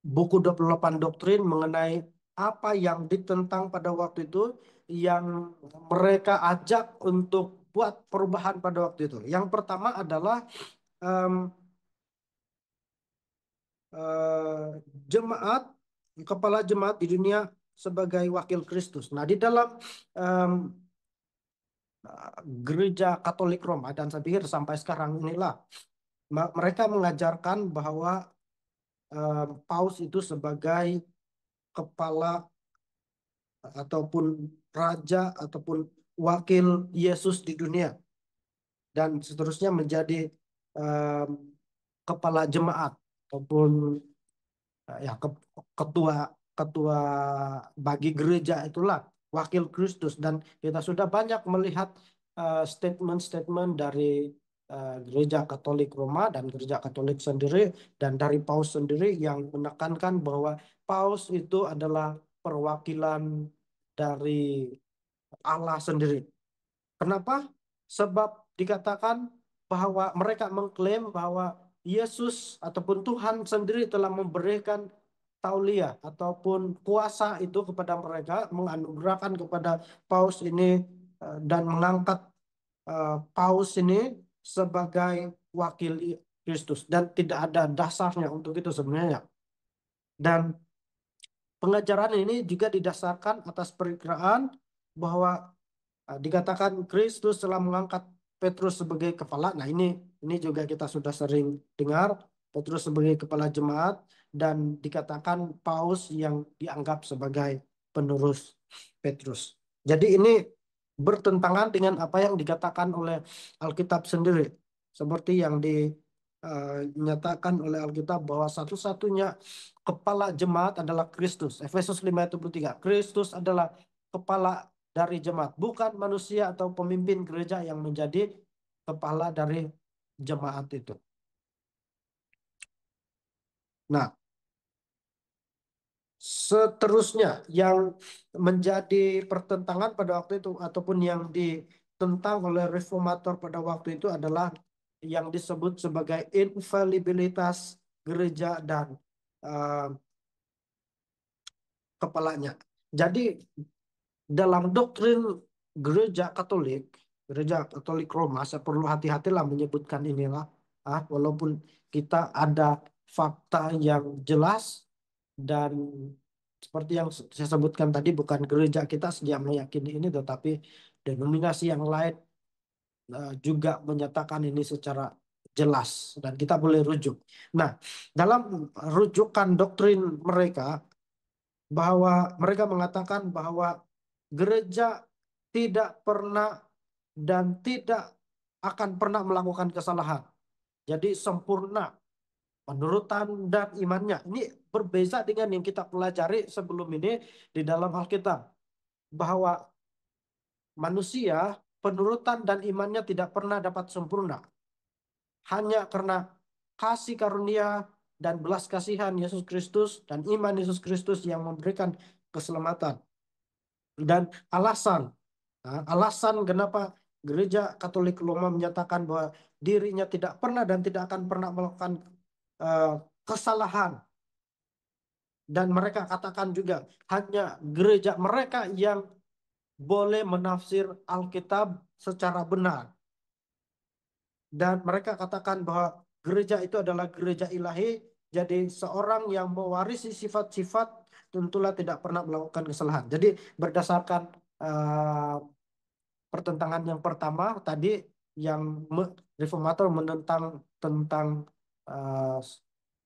buku 28 doktrin mengenai apa yang ditentang pada waktu itu yang mereka ajak untuk buat perubahan pada waktu itu. Yang pertama adalah em, jemaat, kepala jemaat di dunia sebagai wakil Kristus. Nah, di dalam em, gereja Katolik Roma dan saya pikir sampai sekarang inilah mereka mengajarkan bahwa Paus itu sebagai kepala ataupun raja ataupun wakil Yesus di dunia dan seterusnya menjadi em, kepala jemaat ataupun ya ketua ketua bagi gereja itulah wakil Kristus. Dan kita sudah banyak melihat statement-statement dari gereja Katolik Roma dan gereja Katolik sendiri dan dari Paus sendiri yang menekankan bahwa Paus itu adalah perwakilan dari Allah sendiri. Kenapa? Sebab dikatakan bahwa mereka mengklaim bahwa Yesus ataupun Tuhan sendiri telah memberikan taulia ataupun kuasa itu kepada mereka, menganugerahkan kepada Paus ini dan mengangkat Paus ini sebagai wakil Kristus dan tidak ada dasarnya untuk itu sebenarnya. Dan pengajaran ini juga didasarkan atas perkiraan bahwa Dikatakan Kristus telah mengangkat Petrus sebagai kepala. Nah, ini juga kita sudah sering dengar Petrus sebagai kepala jemaat dan dikatakan Paus yang dianggap sebagai penerus Petrus. Jadi ini bertentangan dengan apa yang dikatakan oleh Alkitab sendiri. Seperti yang dinyatakan oleh Alkitab bahwa satu-satunya kepala jemaat adalah Kristus. Efesus 5:23. Kristus adalah kepala dari jemaat, bukan manusia atau pemimpin gereja yang menjadi kepala dari jemaat itu. Nah, seterusnya yang menjadi pertentangan pada waktu itu ataupun yang ditentang oleh reformator pada waktu itu adalah yang disebut sebagai infalibilitas gereja dan eh, kepalanya. Jadi dalam doktrin gereja Katolik Roma, saya perlu hati-hatilah menyebutkan inilah, walaupun kita ada fakta yang jelas dan seperti yang saya sebutkan tadi, bukan gereja kita saja meyakini ini, tetapi denominasi yang lain juga menyatakan ini secara jelas dan kita boleh rujuk. Nah, dalam rujukan doktrin mereka, bahwa mereka mengatakan bahwa gereja tidak pernah dan tidak akan pernah melakukan kesalahan. Jadi sempurna penurutan dan imannya. Ini berbeda dengan yang kita pelajari sebelum ini di dalam Alkitab. Bahwa manusia penurutan dan imannya tidak pernah dapat sempurna. Hanya karena kasih karunia dan belas kasihan Yesus Kristus dan iman Yesus Kristus yang memberikan keselamatan. Dan alasan, alasan kenapa Gereja Katolik Roma menyatakan bahwa dirinya tidak pernah dan tidak akan pernah melakukan eh, kesalahan. Dan mereka katakan juga hanya gereja mereka yang boleh menafsir Alkitab secara benar. Dan mereka katakan bahwa gereja itu adalah gereja ilahi. Jadi seorang yang mewarisi sifat-sifat tentulah tidak pernah melakukan kesalahan. Jadi berdasarkan eh, pertentangan yang pertama tadi yang reformator menentang tentang eh,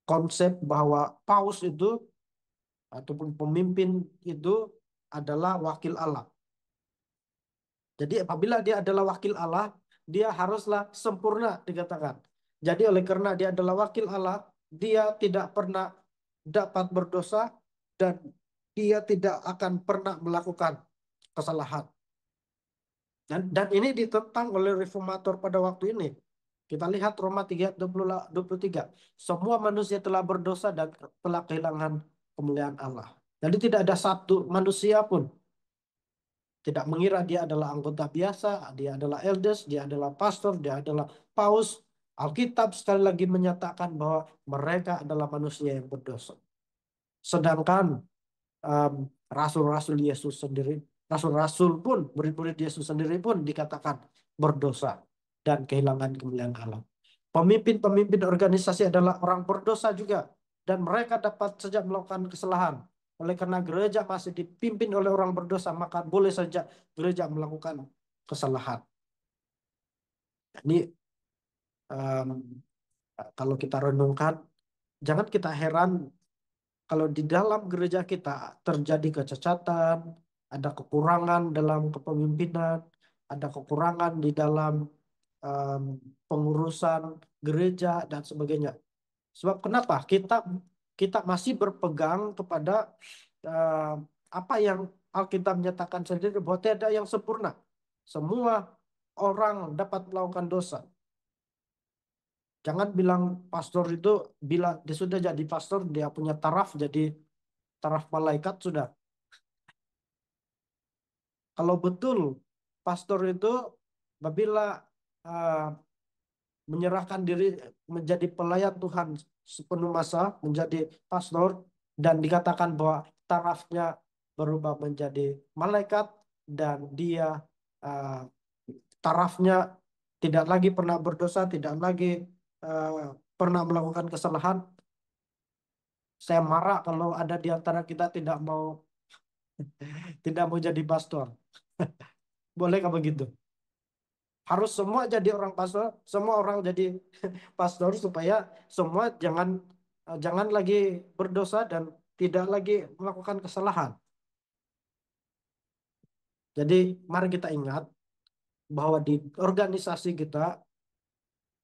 konsep bahwa paus itu ataupun pemimpin itu adalah wakil Allah. Jadi apabila dia adalah wakil Allah, dia haruslah sempurna dikatakan. Jadi oleh karena dia adalah wakil Allah, dia tidak pernah dapat berdosa dan dia tidak akan pernah melakukan kesalahan. Dan ini ditentang oleh reformator pada waktu ini. Kita lihat Roma 3:23. Semua manusia telah berdosa dan telah kehilangan kemuliaan Allah. Jadi tidak ada satu manusia pun tidak mengira dia adalah anggota biasa, dia adalah elders, dia adalah pastor, dia adalah paus. Alkitab sekali lagi menyatakan bahwa mereka adalah manusia yang berdosa. Sedangkan um, rasul-rasul Yesus sendiri, rasul-rasul pun, murid-murid Yesus sendiri pun dikatakan berdosa dan kehilangan kemuliaan Allah. Pemimpin-pemimpin organisasi adalah orang berdosa juga dan mereka dapat saja melakukan kesalahan. Oleh karena gereja masih dipimpin oleh orang berdosa, maka boleh saja gereja melakukan kesalahan. Ini um, kalau kita renungkan, jangan kita heran kalau di dalam gereja kita terjadi kecacatan, ada kekurangan dalam kepemimpinan, ada kekurangan di dalam em, pengurusan gereja dan sebagainya. Sebab kenapa? Kita kita masih berpegang kepada em, apa yang Alkitab menyatakan sendiri bahwa tidak ada yang sempurna. Semua orang dapat melakukan dosa. Jangan bilang pastor itu bila dia sudah jadi pastor dia punya taraf jadi taraf malaikat sudah. Kalau betul pastor itu apabila uh, menyerahkan diri menjadi pelayan Tuhan sepenuh masa, menjadi pastor dan dikatakan bahwa tarafnya berubah menjadi malaikat dan dia uh, tarafnya tidak lagi pernah berdosa, tidak lagi uh, pernah melakukan kesalahan. Saya marah kalau ada di antara kita tidak mau jadi pastor. Bolehkah begitu? Harus semua jadi orang pastor, semua orang jadi pastor supaya semua jangan lagi berdosa dan tidak lagi melakukan kesalahan. Jadi mari kita ingat bahwa di organisasi kita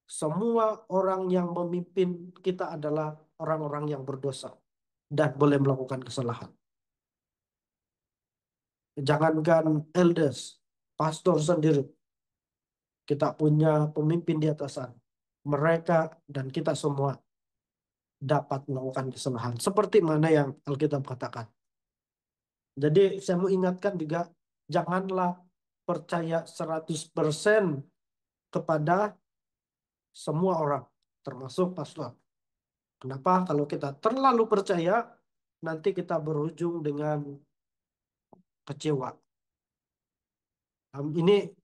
semua orang yang memimpin kita adalah orang-orang yang berdosa dan boleh melakukan kesalahan. Jangankan elders, pastor sendiri, kita punya pemimpin di atasan. Mereka dan kita semua dapat melakukan kesalahan. Seperti mana yang Alkitab katakan. Jadi saya mau ingatkan juga, janganlah percaya 100% kepada semua orang, termasuk pastor. Kenapa? Kalau kita terlalu percaya, nanti kita berujung dengan kecewa. Ini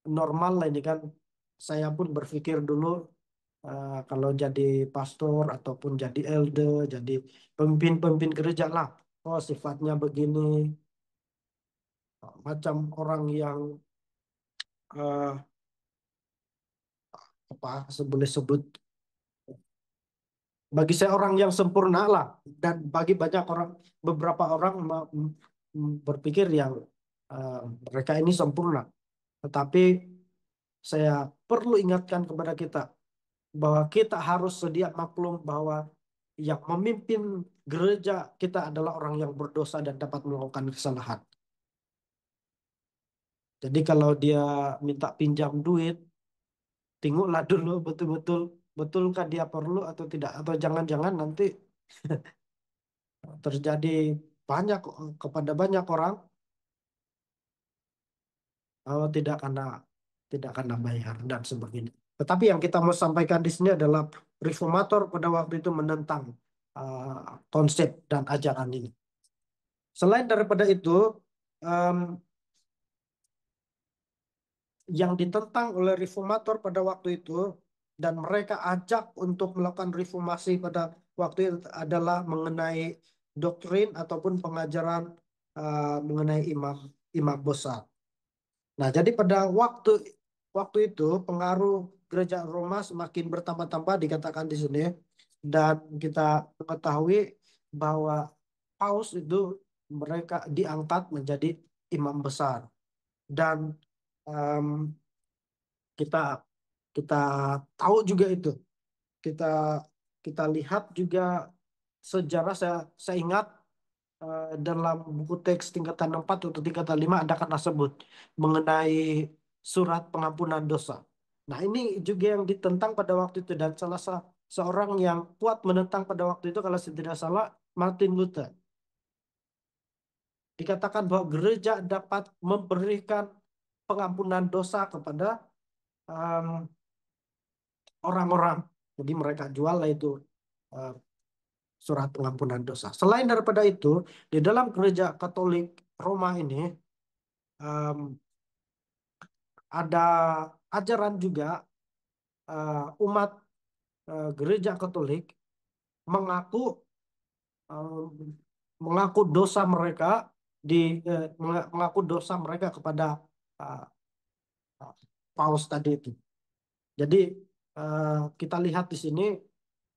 normal lah ini kan. Saya pun berpikir dulu kalau jadi pastor ataupun jadi elder, jadi pemimpin-pemimpin gereja lah. Oh, sifatnya begini, macam orang yang eh, apa boleh sebut, bagi saya orang yang sempurna lah, dan bagi banyak orang, beberapa orang berpikir yang eh, mereka ini sempurna. Tetapi saya perlu ingatkan kepada kita bahwa kita harus sedia maklum bahwa yang memimpin gereja kita adalah orang yang berdosa dan dapat melakukan kesalahan. Jadi kalau dia minta pinjam duit, tengoklah dulu betul-betul betulkah dia perlu atau tidak, atau jangan-jangan nanti terjadi banyak kepada banyak orang tidak karena bayar dan sebagainya. Tetapi yang kita mau sampaikan di sini adalah reformator pada waktu itu menentang konsep dan ajaran ini. Selain daripada itu, em, yang ditentang oleh reformator pada waktu itu dan mereka ajak untuk melakukan reformasi pada waktu itu adalah mengenai doktrin ataupun pengajaran mengenai imam imam besar. Nah, jadi pada waktu waktu itu pengaruh gereja Roma semakin bertambah-tambah dikatakan di sini, dan kita mengetahui bahwa Paus itu mereka diangkat menjadi imam besar, dan em, kita kita tahu juga itu, kita kita lihat juga sejarah. Saya ingat dalam buku teks tingkatan 4 atau tingkatan 5 ada kata sebut mengenai surat pengampunan dosa. Nah, ini juga yang ditentang pada waktu itu, dan salah seorang yang kuat menentang pada waktu itu kalau saya tidak salah Martin Luther. Dikatakan bahwa gereja dapat memberikan pengampunan dosa kepada em, orang-orang. Jadi mereka jual lah itu eh, surat pengampunan dosa. Selain daripada itu, di dalam gereja Katolik Roma ini em, ada ajaran juga umat gereja Katolik mengaku mengaku dosa mereka di mengaku dosa mereka kepada uh, Paus tadi itu. Jadi eh, kita lihat di sini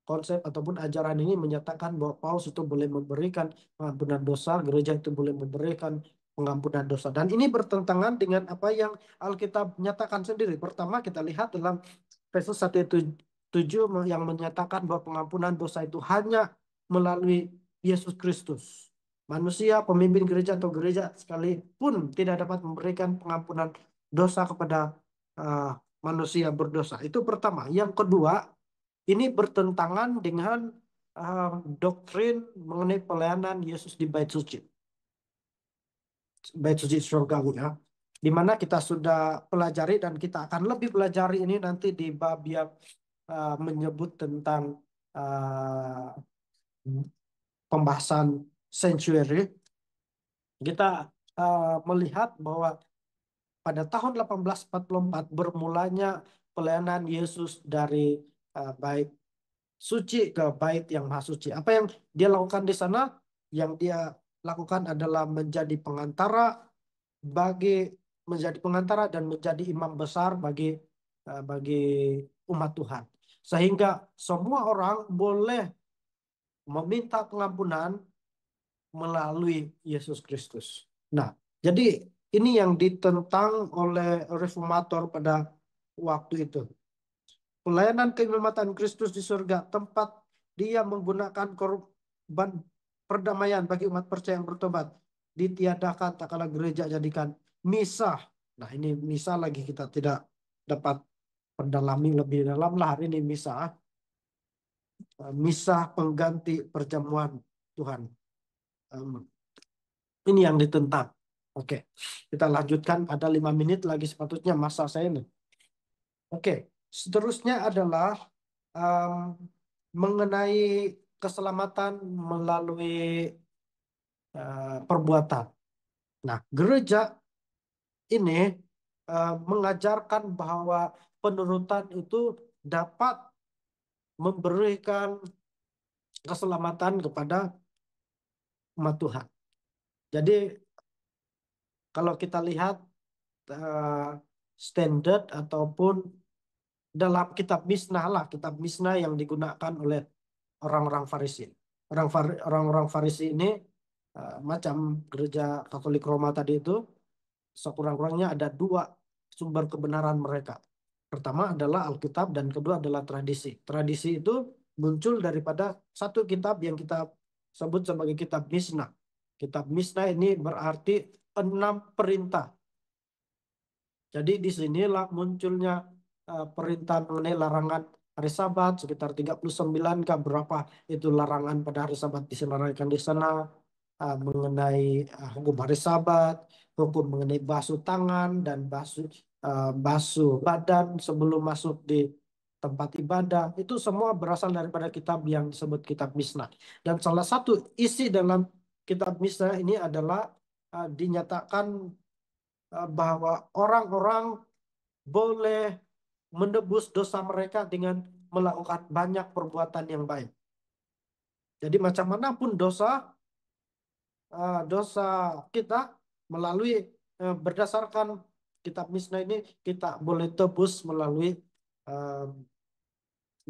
konsep ataupun ajaran ini menyatakan bahwa Paus itu boleh memberikan pengampunan dosa, gereja itu boleh memberikan pengampunan dosa. Dan ini bertentangan dengan apa yang Alkitab nyatakan sendiri. Pertama kita lihat dalam Efesus 1:7 yang menyatakan bahwa pengampunan dosa itu hanya melalui Yesus Kristus. Manusia, pemimpin gereja atau gereja sekalipun tidak dapat memberikan pengampunan dosa kepada uh, manusia berdosa. Itu pertama. Yang kedua, ini bertentangan dengan doktrin mengenai pelayanan Yesus di Bait Suci. Bait Suci Surgawi ya. Di mana kita sudah pelajari dan kita akan lebih pelajari ini nanti di bab yang menyebut tentang uh, pembahasan sanctuary. Kita melihat bahwa pada tahun 1844 bermulanya pelayanan Yesus dari bait suci ke bait yang maha suci. Apa yang dia lakukan di sana? Yang dia lakukan adalah menjadi pengantara bagi menjadi pengantara dan menjadi imam besar bagi umat Tuhan. Sehingga semua orang boleh meminta pengampunan melalui Yesus Kristus. Nah, jadi ini yang ditentang oleh reformator pada waktu itu. Pelayanan keimamatan Kristus di surga, tempat dia menggunakan korban perdamaian bagi umat percaya yang bertobat, ditiadakan tak kala gereja jadikan misah. Nah, ini misah lagi kita tidak dapat perdalami lebih dalam lah hari ini misah. Misah pengganti perjamuan Tuhan. Em, Ini yang ditentang. Oke, kita lanjutkan. Ada 5 menit lagi sepatutnya masa saya ini. Oke, seterusnya adalah em, mengenai keselamatan melalui perbuatan. Nah, gereja ini mengajarkan bahwa penurutan itu dapat memberikan keselamatan kepada umat Tuhan. Jadi, kalau kita lihat eh, standar ataupun dalam kitab Mishnah lah, kitab Mishnah yang digunakan oleh orang-orang Farisi. Orang-orang Farisi ini macam gereja Katolik Roma tadi itu, sekurang-kurangnya ada dua sumber kebenaran mereka. Pertama adalah Alkitab dan kedua adalah tradisi. Tradisi itu muncul daripada satu kitab yang kita sebut sebagai kitab Mishnah. Kitab Mishnah ini berarti 6 perintah. Jadi di sinilah munculnya perintah mengenai larangan hari Sabat sekitar 39 kah berapa itu larangan pada hari Sabat diselarakan di sana, mengenai hukum hari Sabat, hukum mengenai basuh tangan dan basuh badan sebelum masuk di tempat ibadah. Itu semua berasal daripada kitab yang disebut kitab Mishnah. Dan salah satu isi dalam kitab Mishnah ini adalah dinyatakan bahwa orang-orang boleh menebus dosa mereka dengan melakukan banyak perbuatan yang baik. Jadi macam manapun dosa kita melalui berdasarkan kitab Mishnah ini kita boleh tebus eh,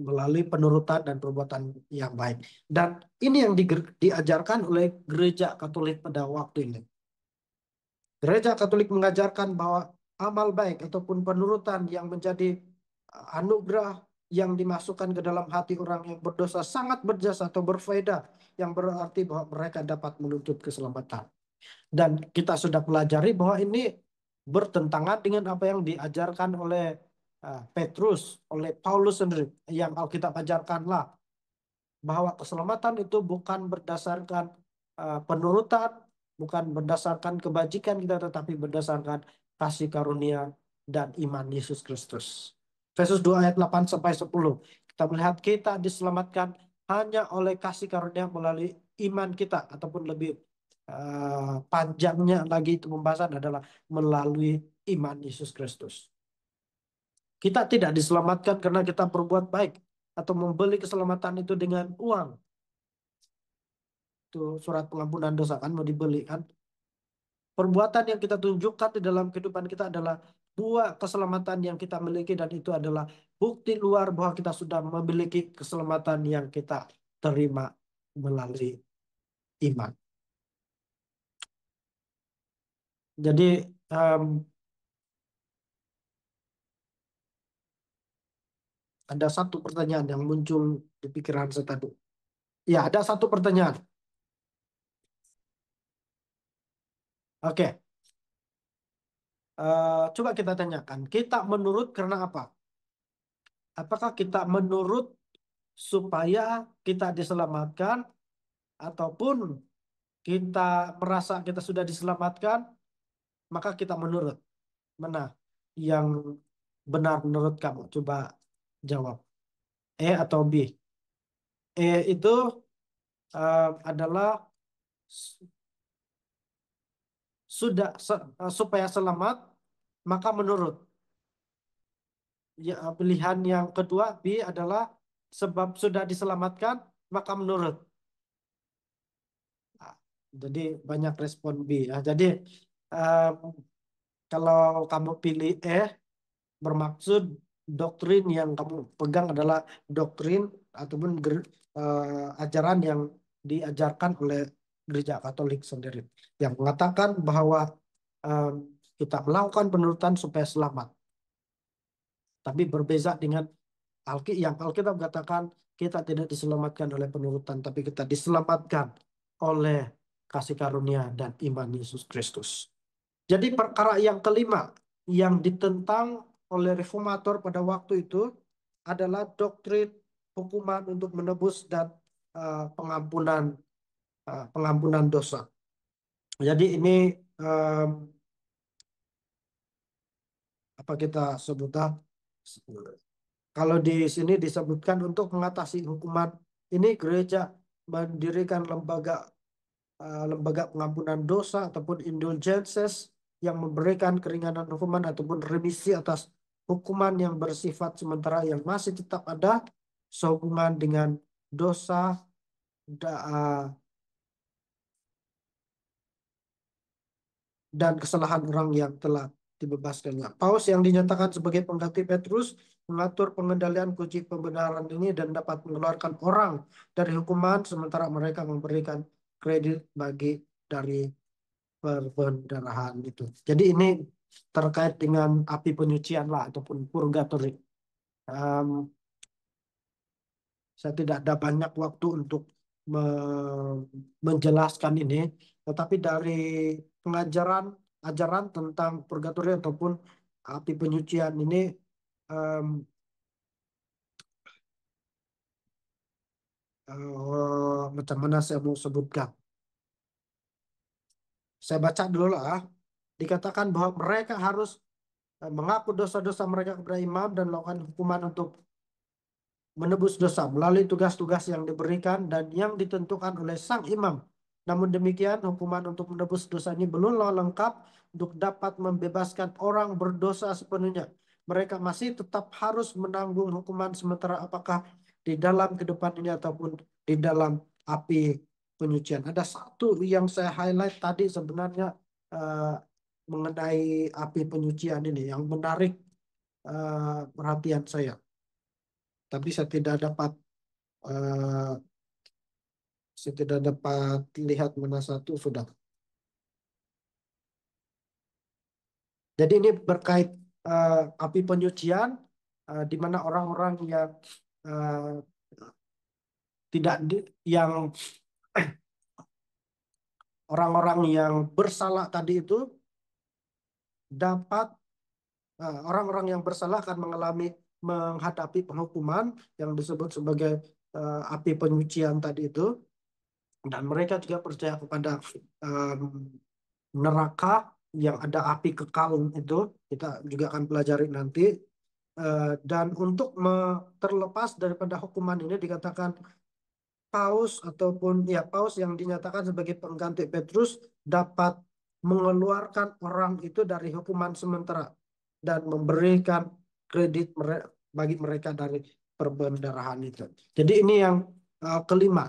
melalui penurutan dan perbuatan yang baik. Dan ini yang diajarkan oleh gereja Katolik pada waktu ini. Gereja Katolik mengajarkan bahwa amal baik ataupun penurutan yang menjadi anugerah yang dimasukkan ke dalam hati orang yang berdosa sangat berjasa atau berfaedah, yang berarti bahwa mereka dapat menuntut keselamatan. Dan kita sudah pelajari bahwa ini bertentangan dengan apa yang diajarkan oleh Petrus, oleh Paulus sendiri, yang Alkitab ajarkanlah bahwa keselamatan itu bukan berdasarkan penurutan, bukan berdasarkan kebajikan kita, tetapi berdasarkan kasih karunia dan iman Yesus Kristus. Efesus 2 ayat 8 sampai 10. Kita melihat kita diselamatkan hanya oleh kasih karunia melalui iman kita, ataupun lebih panjangnya lagi itu pembahasan adalah melalui iman Yesus Kristus. Kita tidak diselamatkan karena kita berbuat baik atau membeli keselamatan itu dengan uang. Itu surat pengampunan dosa kan mau dibeli kan. Perbuatan yang kita tunjukkan di dalam kehidupan kita adalah buah keselamatan yang kita miliki, dan itu adalah bukti luar bahwa kita sudah memiliki keselamatan yang kita terima melalui iman. Jadi em, ada satu pertanyaan yang muncul di pikiran saya tadi. Ya, ada satu pertanyaan. Oke, coba kita tanyakan. Kita menurut karena apa? Apakah kita menurut supaya kita diselamatkan, ataupun kita merasa kita sudah diselamatkan, maka kita menurut? Mana yang benar menurut kamu? Coba jawab. E atau B? E itu adalah s- supaya selamat, maka menurut. Ya, pilihan yang kedua B adalah sebab sudah diselamatkan, maka menurut. Ah, jadi banyak respon B. Jadi Kalau kamu pilih bermaksud doktrin yang kamu pegang adalah doktrin ataupun ajaran yang diajarkan oleh Gereja Katolik sendiri, yang mengatakan bahwa em, kita melakukan penurutan supaya selamat. Tapi berbeza dengan yang Alkitab katakan kita tidak diselamatkan oleh penurutan, tapi kita diselamatkan oleh kasih karunia dan iman Yesus Kristus. Jadi perkara yang kelima yang ditentang oleh reformator pada waktu itu adalah doktrin hukuman untuk menebus dan pengampunan dosa. Jadi ini em, apa kita sebut kalau di sini disebutkan untuk mengatasi hukuman ini gereja mendirikan lembaga pengampunan dosa ataupun indulgences yang memberikan keringanan hukuman ataupun remisi atas hukuman yang bersifat sementara yang masih tetap ada sehubungan dengan dosa dan kesalahan orang yang telah dibebaskannya. Paus yang dinyatakan sebagai pengganti Petrus mengatur pengendalian kunci pembenaran ini dan dapat mengeluarkan orang dari hukuman sementara mereka memberikan kredit bagi dari perbendarahan itu. Jadi ini terkait dengan api penyucian lah ataupun purgatory. Em, saya tidak ada banyak waktu untuk menjelaskan ini, tetapi dari pengajaran ajaran tentang purgatory ataupun api penyucian ini em, macam mana saya mau sebutkan? Saya baca dulu lah. Dikatakan bahwa mereka harus mengaku dosa-dosa mereka kepada imam dan melakukan hukuman untuk menebus dosa melalui tugas-tugas yang diberikan dan yang ditentukan oleh sang imam. Namun demikian, hukuman untuk menebus dosa ini belumlah lengkap untuk dapat membebaskan orang berdosa sepenuhnya. Mereka masih tetap harus menanggung hukuman sementara apakah di dalam kehidupan ini ataupun di dalam api penyucian. Ada satu yang saya highlight tadi sebenarnya eh, mengenai api penyucian ini yang menarik perhatian saya. Tapi eh, saya tidak dapat lihat mana satu sudah. Jadi ini berkait api penyucian di mana orang-orang yang eh, tidak yang orang-orang yang bersalah tadi itu dapat orang-orang yang bersalah akan menghadapi penghukuman yang disebut sebagai api penyucian tadi itu, dan mereka juga percaya kepada em, neraka yang ada api kekal itu. Kita juga akan pelajari nanti. Dan untuk terlepas daripada hukuman ini dikatakan Paus ataupun ya Paus yang dinyatakan sebagai pengganti Petrus dapat mengeluarkan orang itu dari hukuman sementara dan memberikan kredit bagi mereka dari perbendarahan itu. Jadi ini yang kelima.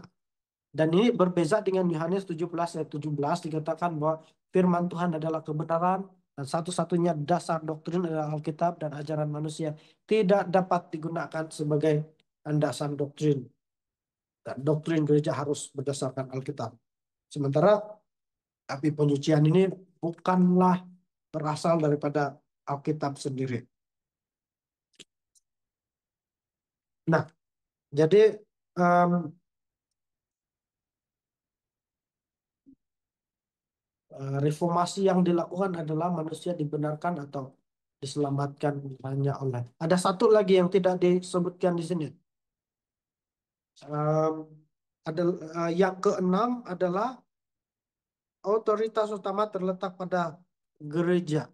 Dan ini berbeza dengan Yohanes 17 ayat 17 dikatakan bahwa firman Tuhan adalah kebenaran dan satu-satunya dasar doktrin adalah Alkitab dan ajaran manusia tidak dapat digunakan sebagai landasan doktrin. Dan doktrin gereja harus berdasarkan Alkitab. Sementara api penyucian ini bukanlah berasal daripada Alkitab sendiri. Nah, jadi em, reformasi yang dilakukan adalah manusia dibenarkan atau diselamatkan hanya oleh. Ada satu lagi yang tidak disebutkan di sini. Em, ada yang keenam adalah otoritas utama terletak pada gereja.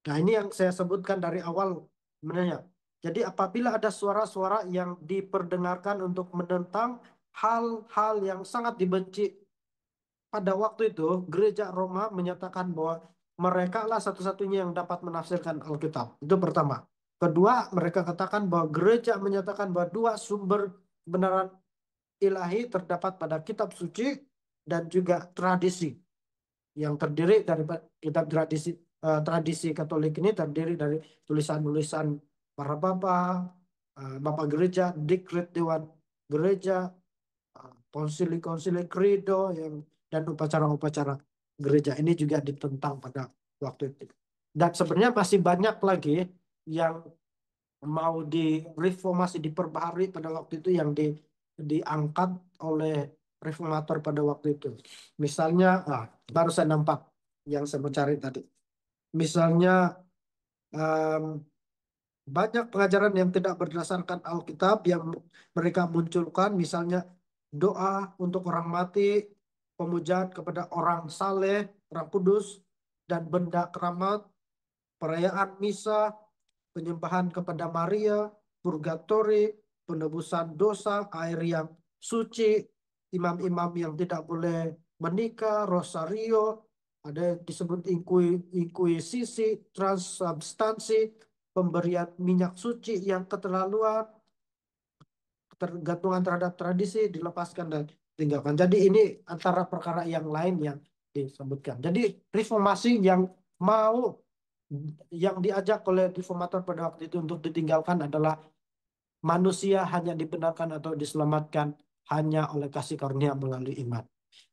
Nah, ini yang saya sebutkan dari awal sebenarnya. Jadi apabila ada suara-suara yang diperdengarkan untuk menentang hal-hal yang sangat dibenci pada waktu itu, gereja Roma menyatakan bahwa mereka lah satu-satunya yang dapat menafsirkan Alkitab. Itu pertama. Kedua, mereka katakan bahwa gereja menyatakan bahwa dua sumber kebenaran ilahi terdapat pada kitab suci dan juga tradisi yang terdiri dari kitab tradisi. Tradisi Katolik ini terdiri dari tulisan-tulisan para bapak gereja, dekret dewan gereja, konsili-konsili credo dan upacara-upacara gereja ini juga ditentang pada waktu itu. Dan sebenarnya masih banyak lagi yang mau direformasi, diperbaharui pada waktu itu yang diangkat oleh reformator pada waktu itu. Misalnya, baru saya nampak yang saya mau cari tadi. Misalnya, em, banyak pengajaran yang tidak berdasarkan Alkitab yang mereka munculkan, misalnya doa untuk orang mati, pemujaan kepada orang saleh, orang kudus, dan benda keramat, perayaan misa, penyembahan kepada Maria, purgatori, penebusan dosa, air yang suci, imam-imam yang tidak boleh menikah, rosario, ada yang disebut inkuisisi, transubstansi, pemberian minyak suci yang keterlaluan, ketergantungan terhadap tradisi dilepaskan dan tinggalkan. Jadi ini antara perkara yang lain yang disebutkan. Jadi reformasi mau yang diajak oleh reformator pada waktu itu untuk ditinggalkan adalah manusia hanya dibenarkan atau diselamatkan hanya oleh kasih karunia melalui iman.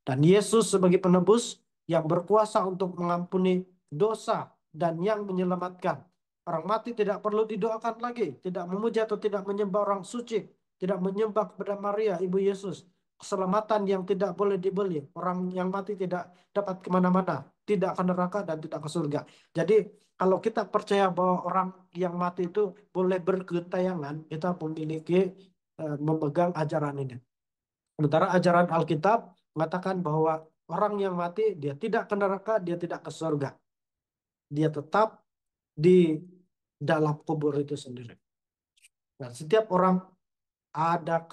Dan Yesus sebagai penebus yang berkuasa untuk mengampuni dosa dan yang menyelamatkan. Orang mati tidak perlu didoakan lagi, tidak memuja atau tidak menyembah orang suci, tidak menyembah kepada Maria, Ibu Yesus. Keselamatan yang tidak boleh dibeli. Orang yang mati tidak dapat kemana-mana, tidak ke neraka dan tidak ke surga. Jadi kalau kita percaya bahwa orang yang mati itu boleh bergentayangan, kita memiliki memegang ajaran ini. Sementara ajaran Alkitab mengatakan bahwa orang yang mati dia tidak ke neraka, dia tidak ke surga. Dia tetap di dalam kubur itu sendiri. Dan setiap orang ada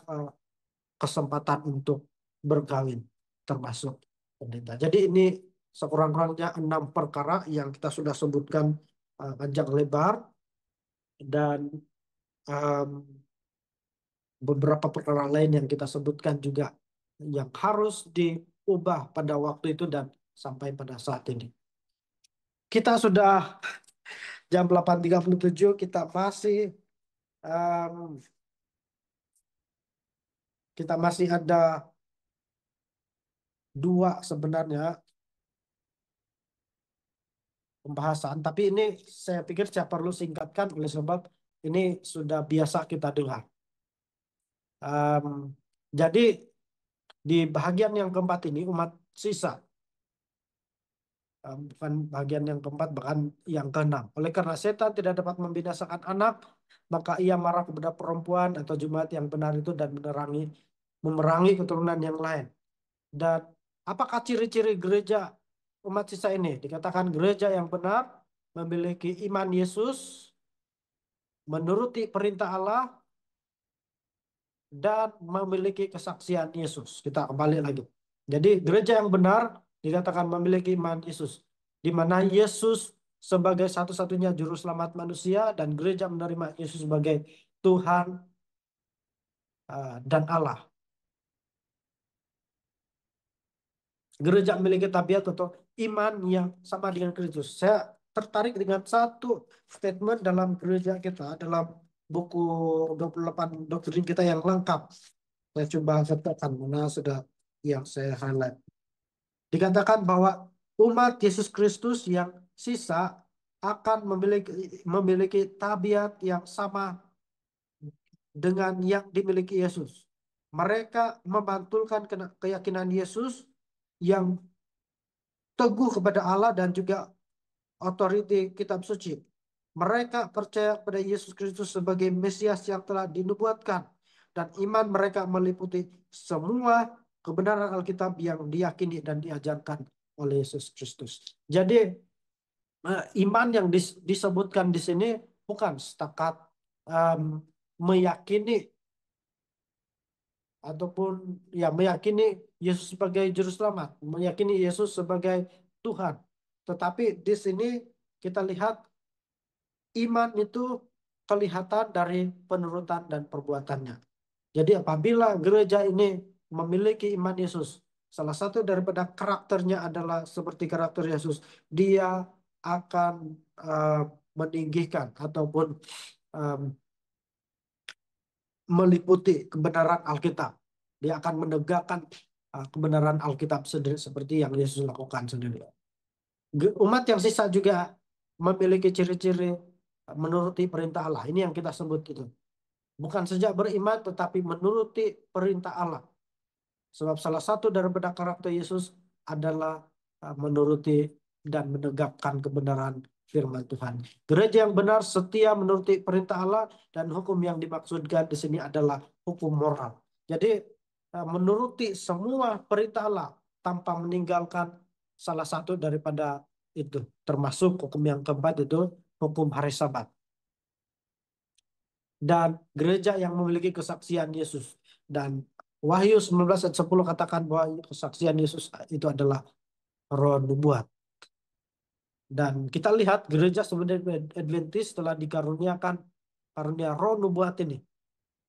kesempatan untuk berkawin, termasuk pendeta. Jadi ini sekurang-kurangnya 6 perkara yang kita sudah sebutkan panjang lebar dan em, beberapa perkara lain yang kita sebutkan juga yang harus diubah pada waktu itu dan sampai pada saat ini. Kita sudah jam 8.37, em, kita masih ada dua sebenarnya pembahasan, tapi ini saya pikir saya perlu singkatkan oleh sebab ini sudah biasa kita dengar. Em, jadi di bagian yang keempat ini umat sisa, bukan bagian yang keempat, bahkan yang keenam. Oleh karena setan tidak dapat membinasakan anak, maka ia marah kepada perempuan atau jemaat yang benar itu dan memerangi keturunan yang lain. Dan apakah ciri-ciri gereja umat sisa ini? Dikatakan gereja yang benar memiliki iman Yesus, menuruti perintah Allah, dan memiliki kesaksian Yesus. Kita kembali lagi. Jadi gereja yang benar dikatakan memiliki iman Yesus, di mana Yesus sebagai satu-satunya juru selamat manusia dan gereja menerima Yesus sebagai Tuhan dan Allah. Gereja memiliki tabiat atau iman yang sama dengan Kristus. Saya tertarik dengan satu statement dalam gereja kita, dalam buku 28 doktrin kita yang lengkap. Saya coba sertakan mana sudah yang saya highlight. Dikatakan bahwa umat Yesus Kristus yang sisa akan memiliki tabiat yang sama dengan yang dimiliki Yesus. Mereka memantulkan keyakinan Yesus yang teguh kepada Allah dan juga otoriti kitab suci. Mereka percaya pada Yesus Kristus sebagai Mesias yang telah dinubuatkan. Dan iman mereka meliputi semua kebenaran Alkitab yang diyakini dan diajarkan oleh Yesus Kristus. Jadi iman yang disebutkan di sini bukan setakat em, meyakini ataupun ya meyakini Yesus sebagai juru selamat, meyakini Yesus sebagai Tuhan. Tetapi di sini kita lihat iman itu kelihatan dari penurutan dan perbuatannya. Jadi apabila gereja ini memiliki iman Yesus, salah satu daripada karakternya adalah seperti karakter Yesus. Dia akan eh, meninggikan ataupun em, meliputi kebenaran Alkitab. Dia akan menegakkan kebenaran Alkitab sendiri seperti yang Yesus lakukan sendiri. Umat yang sisa juga memiliki ciri-ciri menuruti perintah Allah. Ini yang kita sebut itu. Bukan saja beriman, tetapi menuruti perintah Allah. Sebab salah satu daripada karakter Yesus adalah menuruti dan menegakkan kebenaran firman Tuhan. Gereja yang benar setia menuruti perintah Allah, dan hukum yang dimaksudkan di sini adalah hukum moral. Jadi menuruti semua perintah Allah tanpa meninggalkan salah satu daripada itu. Termasuk hukum yang keempat itu hukum hari Sabat. Dan gereja yang memiliki kesaksian Yesus. Dan Wahyu 19 ayat 10 katakan bahwa kesaksian Yesus itu adalah roh nubuat. Dan kita lihat gereja sebenarnya Adventist telah dikaruniakan karunia roh nubuat ini.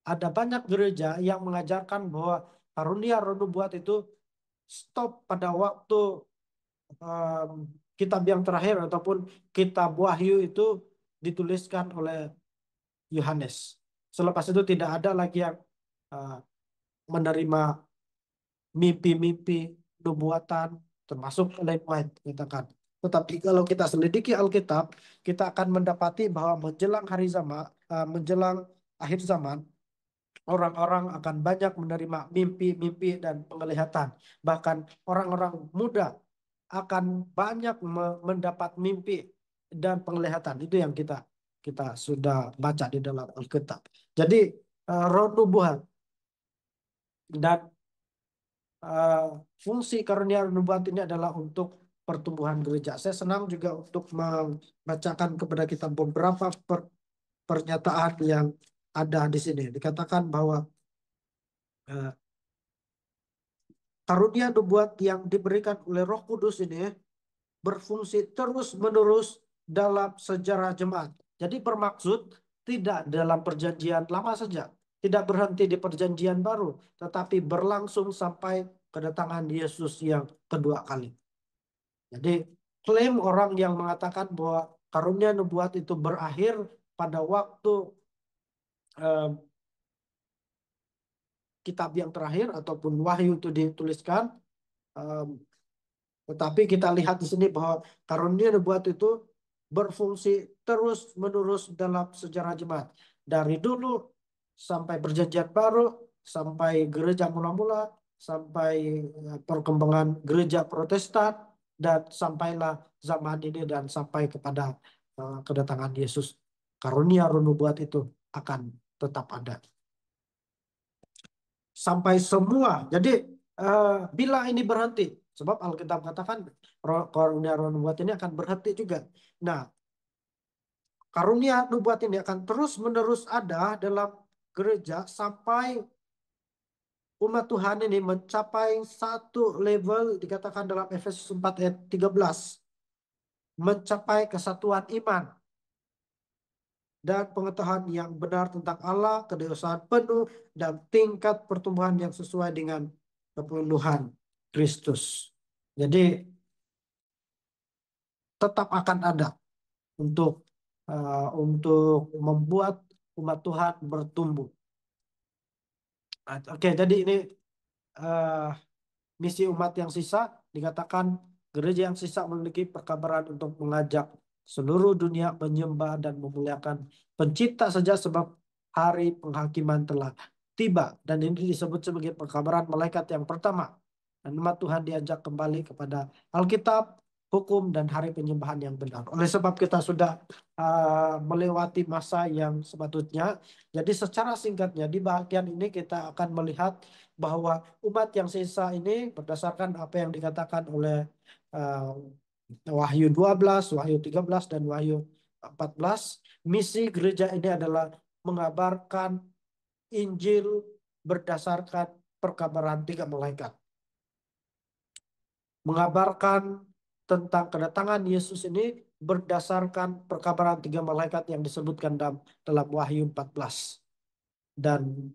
Ada banyak gereja yang mengajarkan bahwa karunia roh nubuat itu stop pada waktu um, kitab yang terakhir ataupun kitab Wahyu itu dituliskan oleh Yohanes. Selepas itu tidak ada lagi yang uh, menerima mimpi-mimpi nubuatan, termasuk Ellen White katakan. Tetapi kalau kita selidiki Alkitab, kita akan mendapati bahwa menjelang hari zaman, menjelang akhir zaman, orang-orang akan banyak menerima mimpi-mimpi dan penglihatan. Bahkan orang-orang muda akan banyak mendapat mimpi dan penglihatan. Itu yang kita kita sudah baca di dalam Alkitab. Jadi roh nubuat dan eh, fungsi karunia nubuat ini adalah untuk pertumbuhan gereja. Saya senang juga untuk membacakan kepada kita beberapa pernyataan yang ada di sini. Dikatakan bahwa eh, karunia nubuat yang diberikan oleh Roh Kudus ini berfungsi terus-menerus dalam sejarah jemaat. Jadi bermaksud tidak dalam perjanjian lama saja, tidak berhenti di perjanjian baru, tetapi berlangsung sampai kedatangan Yesus yang kedua kali. Jadi klaim orang yang mengatakan bahwa karunia nubuat itu berakhir pada waktu eh, kitab yang terakhir ataupun wahyu itu dituliskan. eh, Tetapi kita lihat di sini bahwa karunia nubuat itu berfungsi terus-menerus dalam sejarah jemaat. Dari dulu sampai perjanjian baru, sampai gereja mula-mula, sampai perkembangan gereja Protestan, dan sampailah zaman ini dan sampai kepada kedatangan Yesus. Karunia roh nubuat itu akan tetap ada. Sampai semua. Jadi bila ini berhenti, sebab Alkitab katakan karunia roh nubuat ini akan berhenti juga. Nah, karunia nubuat ini akan terus-menerus ada dalam gereja sampai umat Tuhan ini mencapai satu level dikatakan dalam Efesus 4 ayat 13, mencapai kesatuan iman dan pengetahuan yang benar tentang Allah, kedewasaan penuh, dan tingkat pertumbuhan yang sesuai dengan kepenuhan Kristus. Jadi tetap akan ada untuk membuat umat Tuhan bertumbuh. Oke, jadi ini eh, misi umat yang sisa dikatakan gereja yang sisa memiliki perkabaran untuk mengajak seluruh dunia menyembah dan memuliakan Pencipta saja sebab hari penghakiman telah tiba, dan ini disebut sebagai perkabaran malaikat yang pertama. Dan umat Tuhan diajak kembali kepada Alkitab, hukum, dan hari penyembahan yang benar. Oleh sebab kita sudah melewati masa yang sepatutnya. Jadi secara singkatnya di bagian ini kita akan melihat bahwa umat yang sisa ini berdasarkan apa yang dikatakan oleh uh, Wahyu 12, Wahyu 13, dan Wahyu 14, misi gereja ini adalah mengabarkan Injil berdasarkan perkabaran tiga malaikat. Mengabarkan tentang kedatangan Yesus ini berdasarkan perkabaran tiga malaikat yang disebutkan dalam Wahyu 14. Dan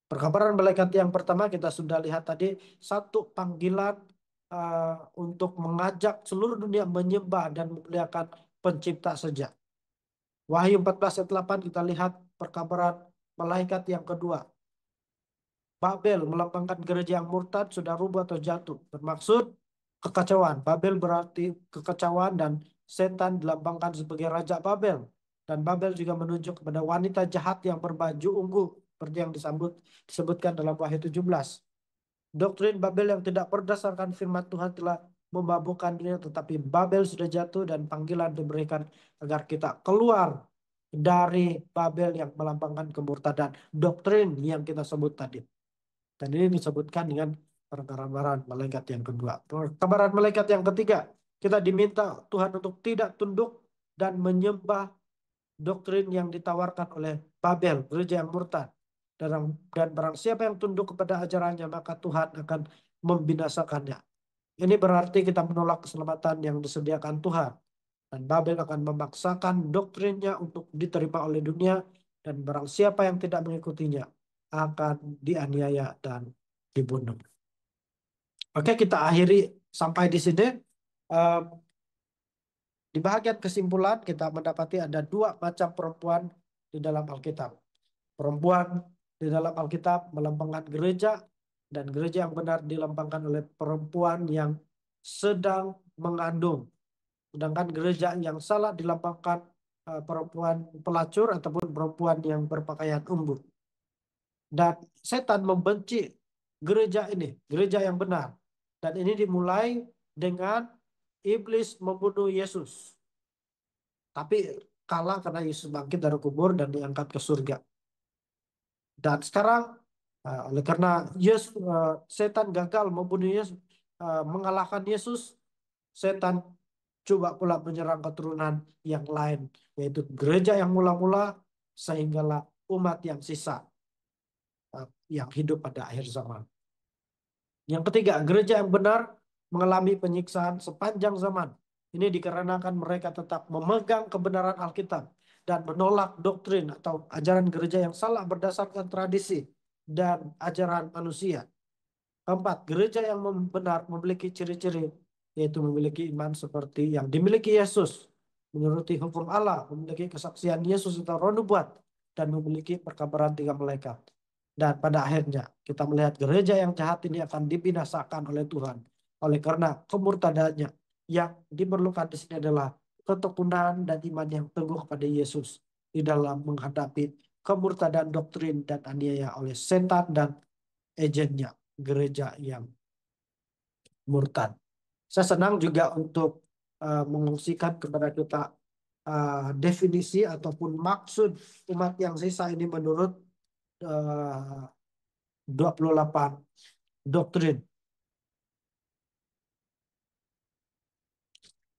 Perkabaran malaikat yang pertama kita sudah lihat tadi, satu panggilan uh, untuk mengajak seluruh dunia menyembah dan memuliakan pencipta sejak. Wahyu 14 ayat 8 kita lihat perkabaran malaikat yang kedua. Babel melambangkan gereja yang murtad sudah rubuh atau jatuh. Bermaksud kekacauan. Babel berarti kekacauan dan setan dilambangkan sebagai Raja Babel. Dan Babel juga menunjuk kepada wanita jahat yang berbaju ungu. Seperti yang disebutkan dalam Wahyu 17. Doktrin Babel yang tidak berdasarkan firman Tuhan telah memabukkan dunia. Tetapi Babel sudah jatuh dan panggilan diberikan agar kita keluar dari Babel yang melambangkan kemurtadan. Doktrin yang kita sebut tadi. Dan ini disebutkan dengan perkabaran malaikat yang kedua. Perkabaran malaikat yang ketiga, kita diminta Tuhan untuk tidak tunduk dan menyembah doktrin yang ditawarkan oleh Babel, gereja yang murtad. Dan barang siapa yang tunduk kepada ajarannya, maka Tuhan akan membinasakannya. Ini berarti kita menolak keselamatan yang disediakan Tuhan. Dan Babel akan memaksakan doktrinnya untuk diterima oleh dunia. Dan barang siapa yang tidak mengikutinya akan dianiaya dan dibunuh. Oke, kita akhiri sampai di sini. Eh, di bagian kesimpulan kita mendapati ada dua macam perempuan di dalam Alkitab. Perempuan di dalam Alkitab melambangkan gereja, dan gereja yang benar dilambangkan oleh perempuan yang sedang mengandung. Sedangkan gereja yang salah dilambangkan perempuan pelacur ataupun perempuan yang berpakaian embun. Dan setan membenci gereja ini, gereja yang benar. Dan ini dimulai dengan iblis membunuh Yesus. Tapi kalah karena Yesus bangkit dari kubur dan diangkat ke surga. Dan sekarang oleh karena setan gagal membunuh Yesus, mengalahkan Yesus, setan coba pula menyerang keturunan yang lain, yaitu gereja yang mula-mula, sehinggalah umat yang sisa yang hidup pada akhir zaman. Yang ketiga, gereja yang benar mengalami penyiksaan sepanjang zaman. Ini dikarenakan mereka tetap memegang kebenaran Alkitab dan menolak doktrin atau ajaran gereja yang salah berdasarkan tradisi dan ajaran manusia. Keempat, gereja yang benar memiliki ciri-ciri, yaitu memiliki iman seperti yang dimiliki Yesus, menuruti hukum Allah, memiliki kesaksian Yesus atau roh nubuat, dan memiliki perkabaran tiga malaikat. Dan pada akhirnya kita melihat gereja yang jahat ini akan dibinasakan oleh Tuhan. Oleh karena kemurtadannya, yang diperlukan di sini adalah ketekunan dan iman yang teguh pada Yesus di dalam menghadapi kemurtadan doktrin dan aniaya oleh setan dan agennya, gereja yang murtad. Saya senang juga untuk mengungsikan kepada kita definisi ataupun maksud umat yang sisa ini menurut uh, 28 doktrin.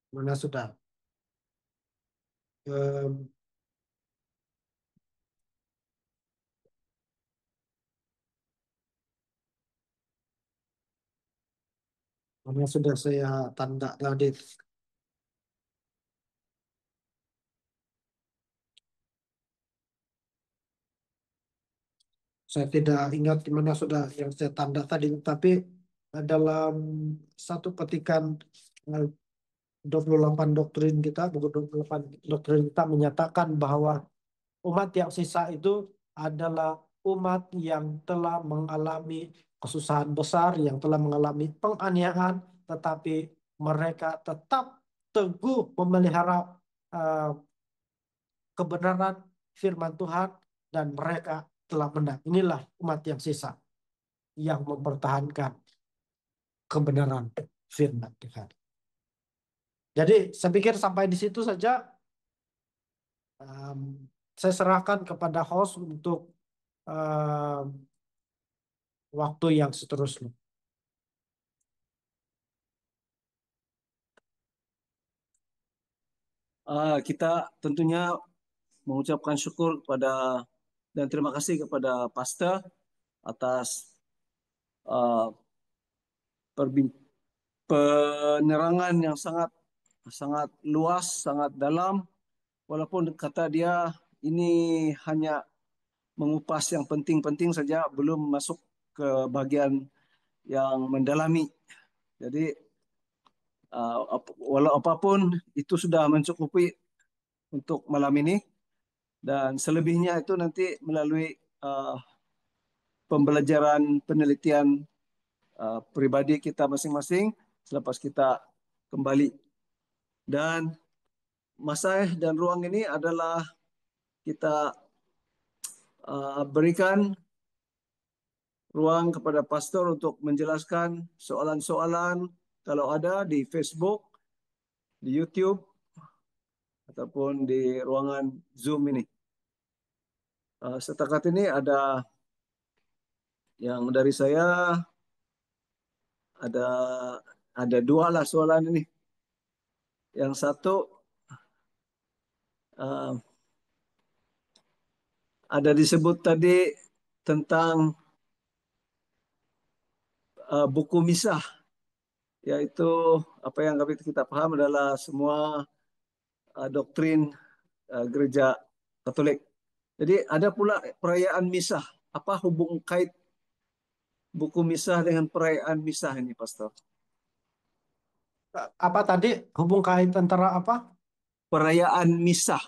Mana sudah? Um, Mana sudah saya tanda tadi. Saya tidak ingat di mana sudah yang saya tanda tadi, tapi dalam satu petikan eh, 28 doktrin kita, buku 28 doktrin kita menyatakan bahwa umat yang sisa itu adalah umat yang telah mengalami kesusahan besar, yang telah mengalami penganiayaan, tetapi mereka tetap teguh memelihara eh, kebenaran firman Tuhan dan mereka telah menang. Inilah umat yang sisa yang mempertahankan kebenaran firman Tuhan. Jadi saya pikir sampai di situ saja. Em, saya serahkan kepada host untuk em, waktu yang seterusnya. Kita tentunya mengucapkan syukur kepada dan terima kasih kepada Pastor atas uh, penerangan yang sangat sangat luas, sangat dalam. Walaupun kata dia ini hanya mengupas yang penting-penting saja, belum masuk ke bagian yang mendalami. Jadi walau apapun itu sudah mencukupi untuk malam ini, dan selebihnya itu nanti melalui uh, pembelajaran penelitian pribadi kita masing-masing selepas kita kembali. Dan masa dan ruang ini adalah kita berikan ruang kepada pastor untuk menjelaskan soalan-soalan kalau ada di Facebook, di YouTube, ataupun di ruangan Zoom ini. Setakat ini ada yang dari saya, ada dua lah soalan ini. Yang satu, uh, ada disebut tadi tentang buku misah, yaitu apa yang kita paham adalah semua doktrin gereja Katolik. Jadi ada pula perayaan misah. Apa hubung kait buku misah dengan perayaan misah ini, Pastor? Apa tadi hubung kait antara apa? Perayaan misah.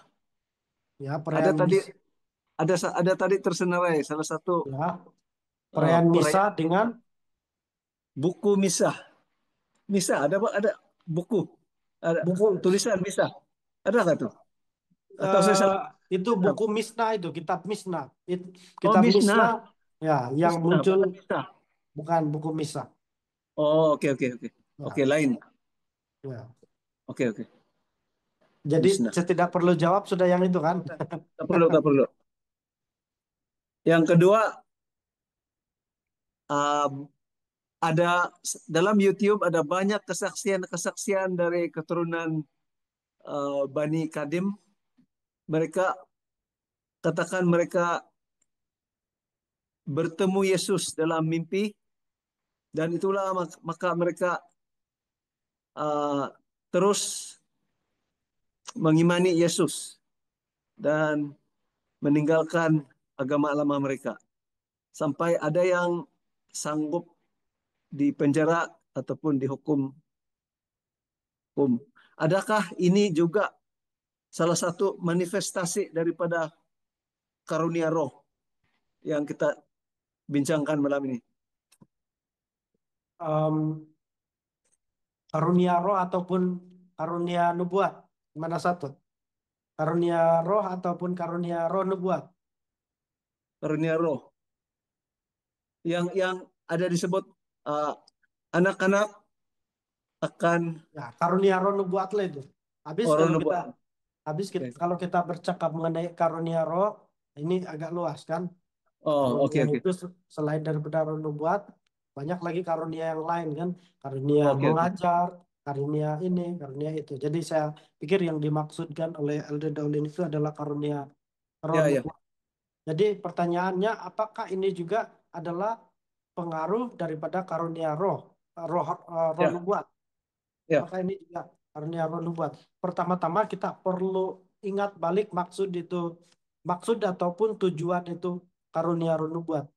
Ya, Ada perayaan tadi mis ada tadi tersenarai salah satu ya, perayaan misa perayaan dengan buku misah. Misah ada buku, ada buku tulisan misah. Ada nggak tuh? Atau saya eh, salah? itu buku Misna itu kitab Misna. Oh, Kitab Misna Misnah. ya yang Misnah, muncul bukan misah. bukan buku Misa. Oh, oke oke oke. Oke, Ya, lain. ya. Oke oke. Jadi Misnah. saya tidak perlu jawab sudah yang itu kan? Tak perlu, tak perlu. Yang kedua, um, ada dalam YouTube ada banyak kesaksian-kesaksian dari keturunan Bani Kadim. Mereka katakan mereka bertemu Yesus dalam mimpi, dan itulah maka mereka uh, terus mengimani Yesus dan meninggalkan agama lama mereka. Sampai ada yang sanggup dipenjara ataupun dihukum. Adakah ini juga salah satu manifestasi daripada karunia roh yang kita bincangkan malam ini? Em, karunia roh ataupun karunia nubuat mana satu? Karunia roh ataupun karunia roh nubuat? Karunia roh yang ada disebut uh, anak-anak akan Ya, karunia roh nubuat lah itu. Habis orang kalau kita nubuat. habis Okay. kalau kita bercakap mengenai karunia roh ini agak luas kan? Oh, oke Karunia oke. itu selain daripada roh nubuat, banyak lagi karunia yang lain kan. Karunia Oke oke. mengajar, karunia ini, karunia itu. Jadi saya pikir yang dimaksudkan oleh Elder Daulin itu adalah karunia roh Ya ya nubuat. Jadi pertanyaannya, apakah ini juga adalah pengaruh daripada karunia roh, roh ya nubuat? ya. Apakah ini juga karunia roh nubuat? Pertama-tama kita perlu ingat balik maksud itu, maksud ataupun tujuan itu karunia roh nubuat.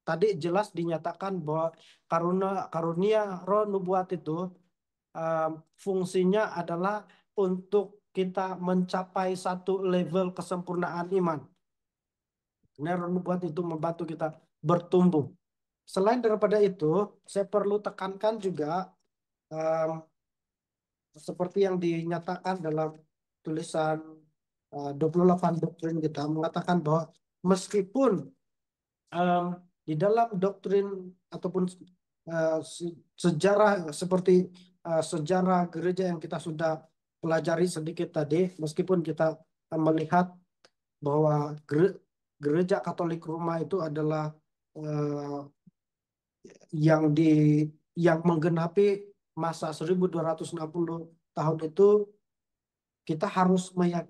Tadi jelas dinyatakan bahwa karunia karunia roh nubuat itu um, fungsinya adalah untuk kita mencapai satu level kesempurnaan iman. Karunia roh nubuat itu membantu kita bertumbuh. Selain daripada itu, saya perlu tekankan juga um, seperti yang dinyatakan dalam tulisan 28 doktrin kita mengatakan bahwa meskipun em, di dalam doktrin ataupun sejarah seperti sejarah gereja yang kita sudah pelajari sedikit tadi, meskipun kita melihat bahwa gereja Katolik Roma itu adalah eh, yang di yang menggenapi masa 1260 tahun itu, kita harus mengingat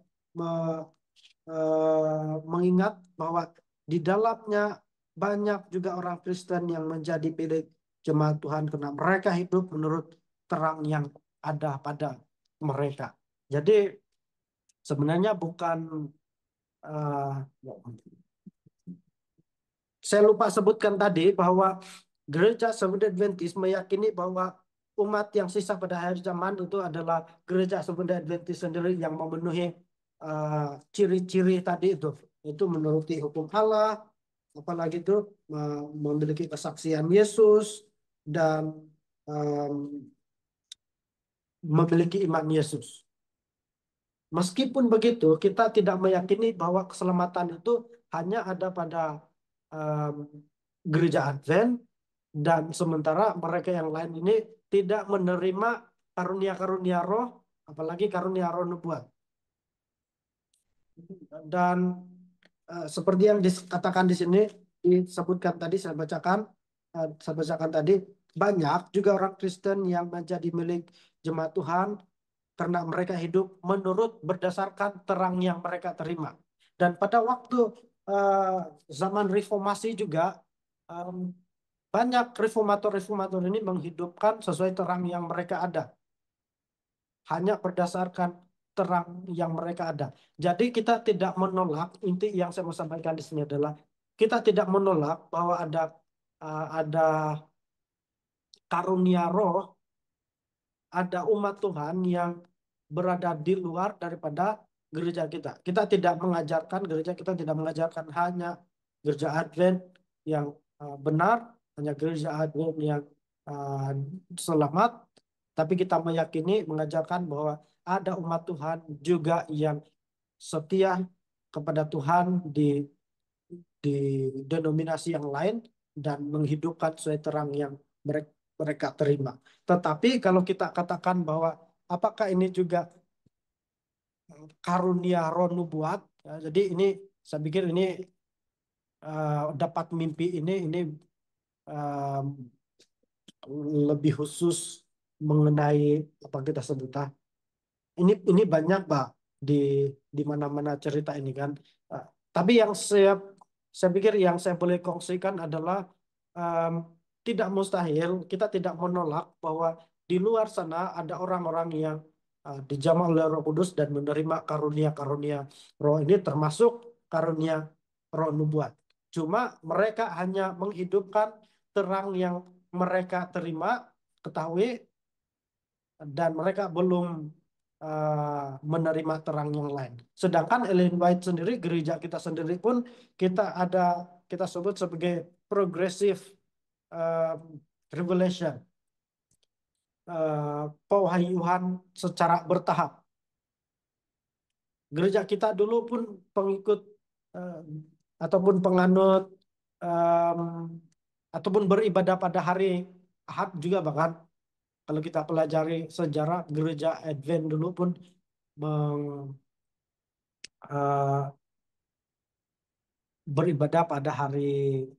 bahwa di dalamnya banyak juga orang Kristen yang menjadi milik jemaat Tuhan karena mereka hidup menurut terang yang ada pada mereka. Jadi sebenarnya bukan saya lupa sebutkan tadi bahwa Gereja Seventh-day Adventist meyakini bahwa umat yang sisa pada akhir zaman itu adalah Gereja Seventh-day Adventist sendiri yang memenuhi ciri-ciri tadi itu menuruti hukum Allah, apalagi itu memiliki kesaksian Yesus dan em, memiliki iman Yesus. Meskipun begitu, kita tidak meyakini bahwa keselamatan itu hanya ada pada em, gereja Advent dan sementara mereka yang lain ini tidak menerima karunia-karunia roh, apalagi karunia roh nubuat. Dan seperti yang dikatakan di sini, disebutkan tadi, saya bacakan tadi, banyak juga orang Kristen yang menjadi milik jemaat Tuhan karena mereka hidup menurut berdasarkan terang yang mereka terima. Dan pada waktu eh, zaman reformasi juga em, banyak reformator-reformator ini menghidupkan sesuai terang yang mereka ada, hanya berdasarkan terang yang mereka ada. Jadi kita tidak menolak, inti yang saya mau sampaikan di sini adalah kita tidak menolak bahwa ada karunia roh, ada umat Tuhan yang berada di luar daripada gereja kita. Kita tidak mengajarkan hanya gereja Advent yang benar, hanya gereja Advent yang uh, selamat, tapi kita mengajarkan bahwa ada umat Tuhan juga yang setia kepada Tuhan di denominasi yang lain dan menghidupkan sesuai terang yang mereka terima. Tetapi kalau kita katakan bahwa apakah ini juga karunia roh nubuat, ya, jadi ini saya pikir ini dapat mimpi ini uh, lebih khusus mengenai apa kita sebut ini banyak Pak di mana-mana cerita ini kan. Eh, tapi yang saya pikir yang saya boleh kongsikan adalah em, tidak mustahil kita tidak menolak bahwa di luar sana ada orang-orang yang dijamah oleh Roh Kudus dan menerima karunia-karunia roh ini termasuk karunia roh nubuat. Cuma mereka hanya menghidupkan terang yang mereka terima, ketahui, dan mereka belum menerima terang yang lain. Sedangkan Ellen White sendiri, gereja kita sendiri pun kita sebut sebagai progressive uh, revelation, pewahyuan secara bertahap. Gereja kita dulu pun pengikut uh, ataupun penganut um, ataupun beribadah pada hari Ahad juga bahkan. Kalau kita pelajari sejarah gereja Advent dulu pun meng- eh, beribadah pada hari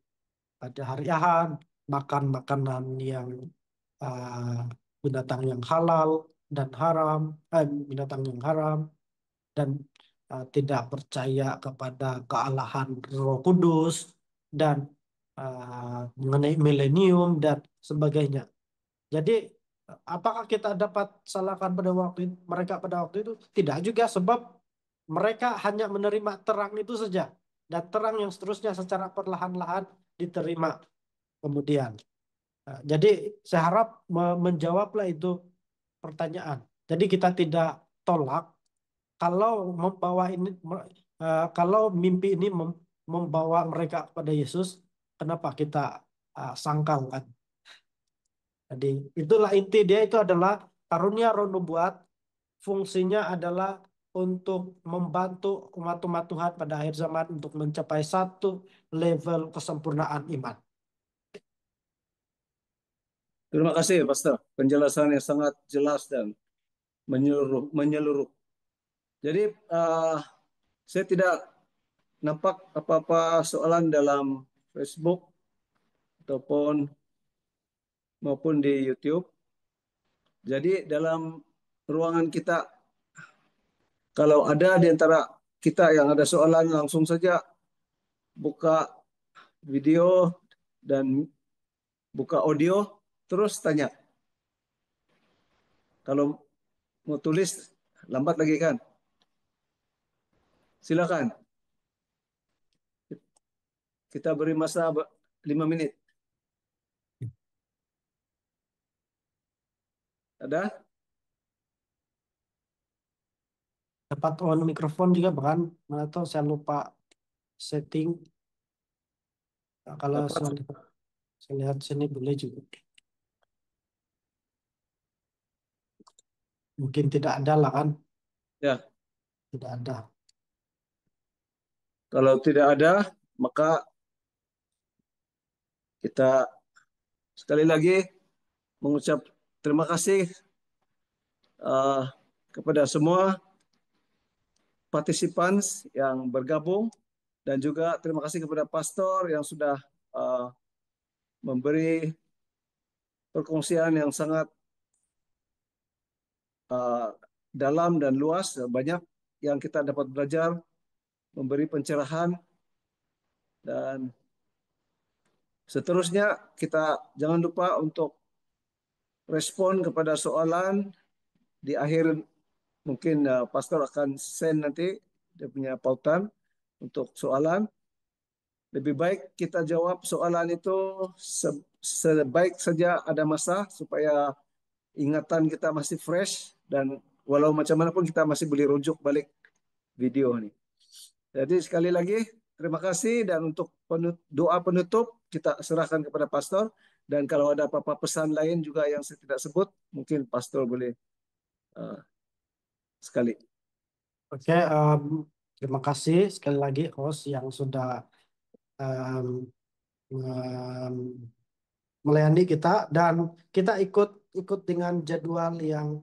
Ahad, makan makanan yang eh, binatang yang halal dan haram, binatang yang haram, dan tidak percaya kepada kealahan Roh Kudus dan mengenai milenium dan sebagainya. Jadi, apakah kita dapat salahkan mereka pada waktu itu? Tidak juga, sebab mereka hanya menerima terang itu saja, dan terang yang seterusnya secara perlahan-lahan diterima kemudian. Jadi, saya harap menjawablah itu pertanyaan. Jadi kita tidak tolak kalau kalau mimpi ini membawa mereka kepada Yesus, kenapa kita sangkal kan? Jadi itulah inti dia, itu adalah karunia roh nubuat, fungsinya adalah untuk membantu umat-umat Tuhan pada akhir zaman untuk mencapai satu level kesempurnaan iman. Terima kasih, Pastor. Penjelasan yang sangat jelas dan menyeluruh. Jadi saya tidak nampak apa-apa soalan dalam Facebook ataupun maupun di YouTube. Jadi dalam ruangan kita, kalau ada di antara kita yang ada soalan, langsung saja buka video dan buka audio, terus tanya. Kalau mau tulis, lambat lagi kan? Silakan. Kita beri masa 5 menit. Ada? Dapat on mikrofon juga bahkan mana tahu saya lupa setting. Nah, kalau Dapat? saya lihat sini boleh juga. Mungkin tidak ada lah kan? Ya. Tidak ada. Kalau tidak ada, maka kita sekali lagi mengucap terima kasih uh, kepada semua partisipan yang bergabung dan juga terima kasih kepada pastor yang sudah uh, memberi perkongsian yang sangat uh, dalam dan luas. Banyak yang kita dapat belajar, memberi pencerahan dan seterusnya kita jangan lupa untuk respon kepada soalan di akhir. Mungkin pastor akan send nanti dia punya pautan untuk soalan. Lebih baik kita jawab soalan itu sebaik saja ada masa supaya ingatan kita masih fresh dan walau macam mana pun kita masih boleh rujuk balik video ini. Jadi sekali lagi terima kasih dan untuk doa penutup kita serahkan kepada pastor dan kalau ada apa-apa pesan lain juga yang saya tidak sebut mungkin pastor boleh uh, sekali. Oke, terima kasih sekali lagi host yang sudah em, em, melayani kita dan kita ikut ikut dengan jadwal yang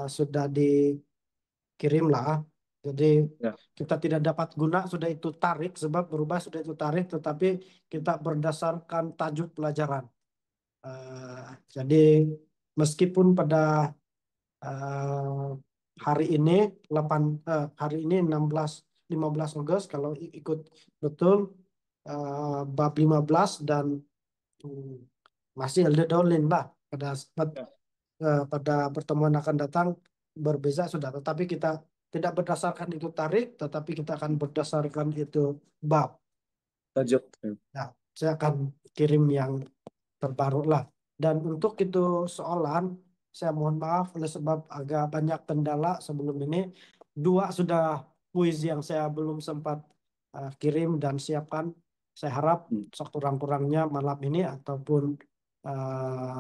sudah dikirim lah. Jadi Ya, kita tidak dapat guna sudah itu tarik sebab berubah sudah itu tarik, tetapi kita berdasarkan tajuk pelajaran. Eh, jadi meskipun pada eh, hari ini 8 hari ini 15 Agustus kalau ikut betul bab 15 dan hmm, masih ada Daulin lah ya, pada pertemuan akan datang berbeza sudah, tetapi kita tidak berdasarkan itu tarik, tetapi kita akan berdasarkan itu bab. tajuk. Nah, saya akan kirim yang terbaru lah. Dan untuk itu soalan, saya mohon maaf oleh sebab agak banyak kendala sebelum ini. Dua sudah kuis yang saya belum sempat kirim dan siapkan. Saya harap Hmm. sekurang-kurangnya malam ini ataupun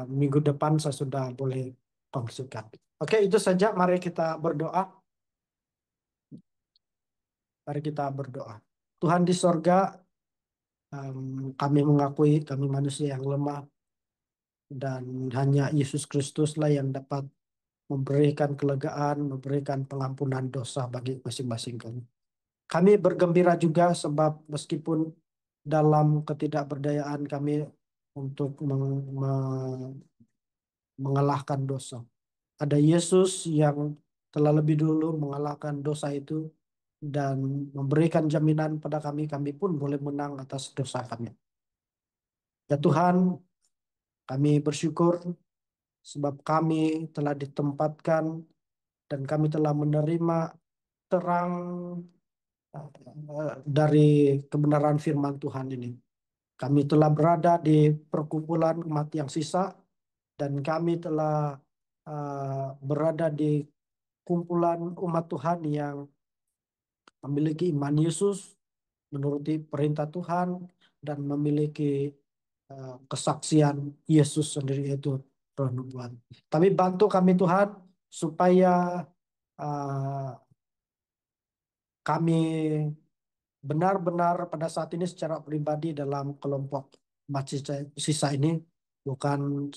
minggu depan saya sudah boleh kongsikan. Oke, itu saja. Mari kita berdoa. Mari kita berdoa. Tuhan di sorga, kami mengakui kami manusia yang lemah dan hanya Yesus Kristuslah yang dapat memberikan kelegaan, memberikan pengampunan dosa bagi masing-masing kami. Kami bergembira juga sebab meskipun dalam ketidakberdayaan kami untuk mengalahkan dosa, ada Yesus yang telah lebih dulu mengalahkan dosa itu dan memberikan jaminan pada kami, kami pun boleh menang atas dosa kami. Ya Tuhan, kami bersyukur sebab kami telah ditempatkan dan kami telah menerima terang dari kebenaran firman Tuhan ini. Kami telah berada di perkumpulan umat yang sisa dan kami telah berada di kumpulan umat Tuhan yang memiliki iman Yesus, menuruti perintah Tuhan dan memiliki kesaksian Yesus sendiri yaitu Roh Nubuat. Tapi bantu kami Tuhan supaya uh, kami benar-benar pada saat ini secara pribadi dalam kelompok umat sisa ini bukan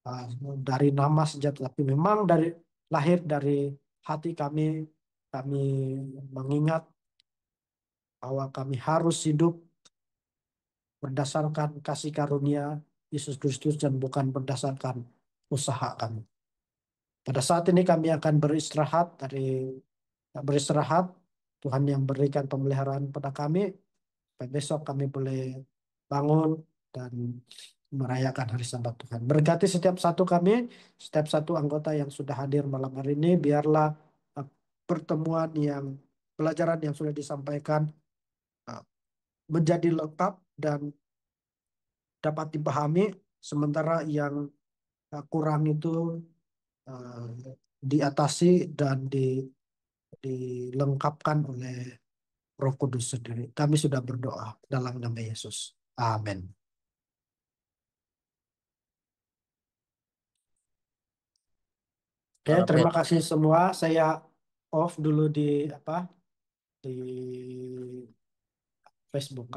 uh, dari nama saja, tapi memang dari lahir dari hati kami, kami mengingat bahwa kami harus hidup berdasarkan kasih karunia Yesus Kristus dan bukan berdasarkan usaha kami. Pada saat ini kami akan beristirahat. Tuhan yang berikan pemeliharaan pada kami. Sampai besok kami boleh bangun dan merayakan hari Sabat Tuhan. Berkati setiap satu kami, setiap satu anggota yang sudah hadir malam hari ini. Biarlah pertemuan pelajaran yang sudah disampaikan menjadi lengkap dan dapat dipahami, sementara yang kurang itu eh, diatasi dan dilengkapkan oleh Roh Kudus sendiri. Kami sudah berdoa dalam nama Yesus. Amin. Oke, Amin. terima kasih semua. Saya off dulu di apa di Facebook.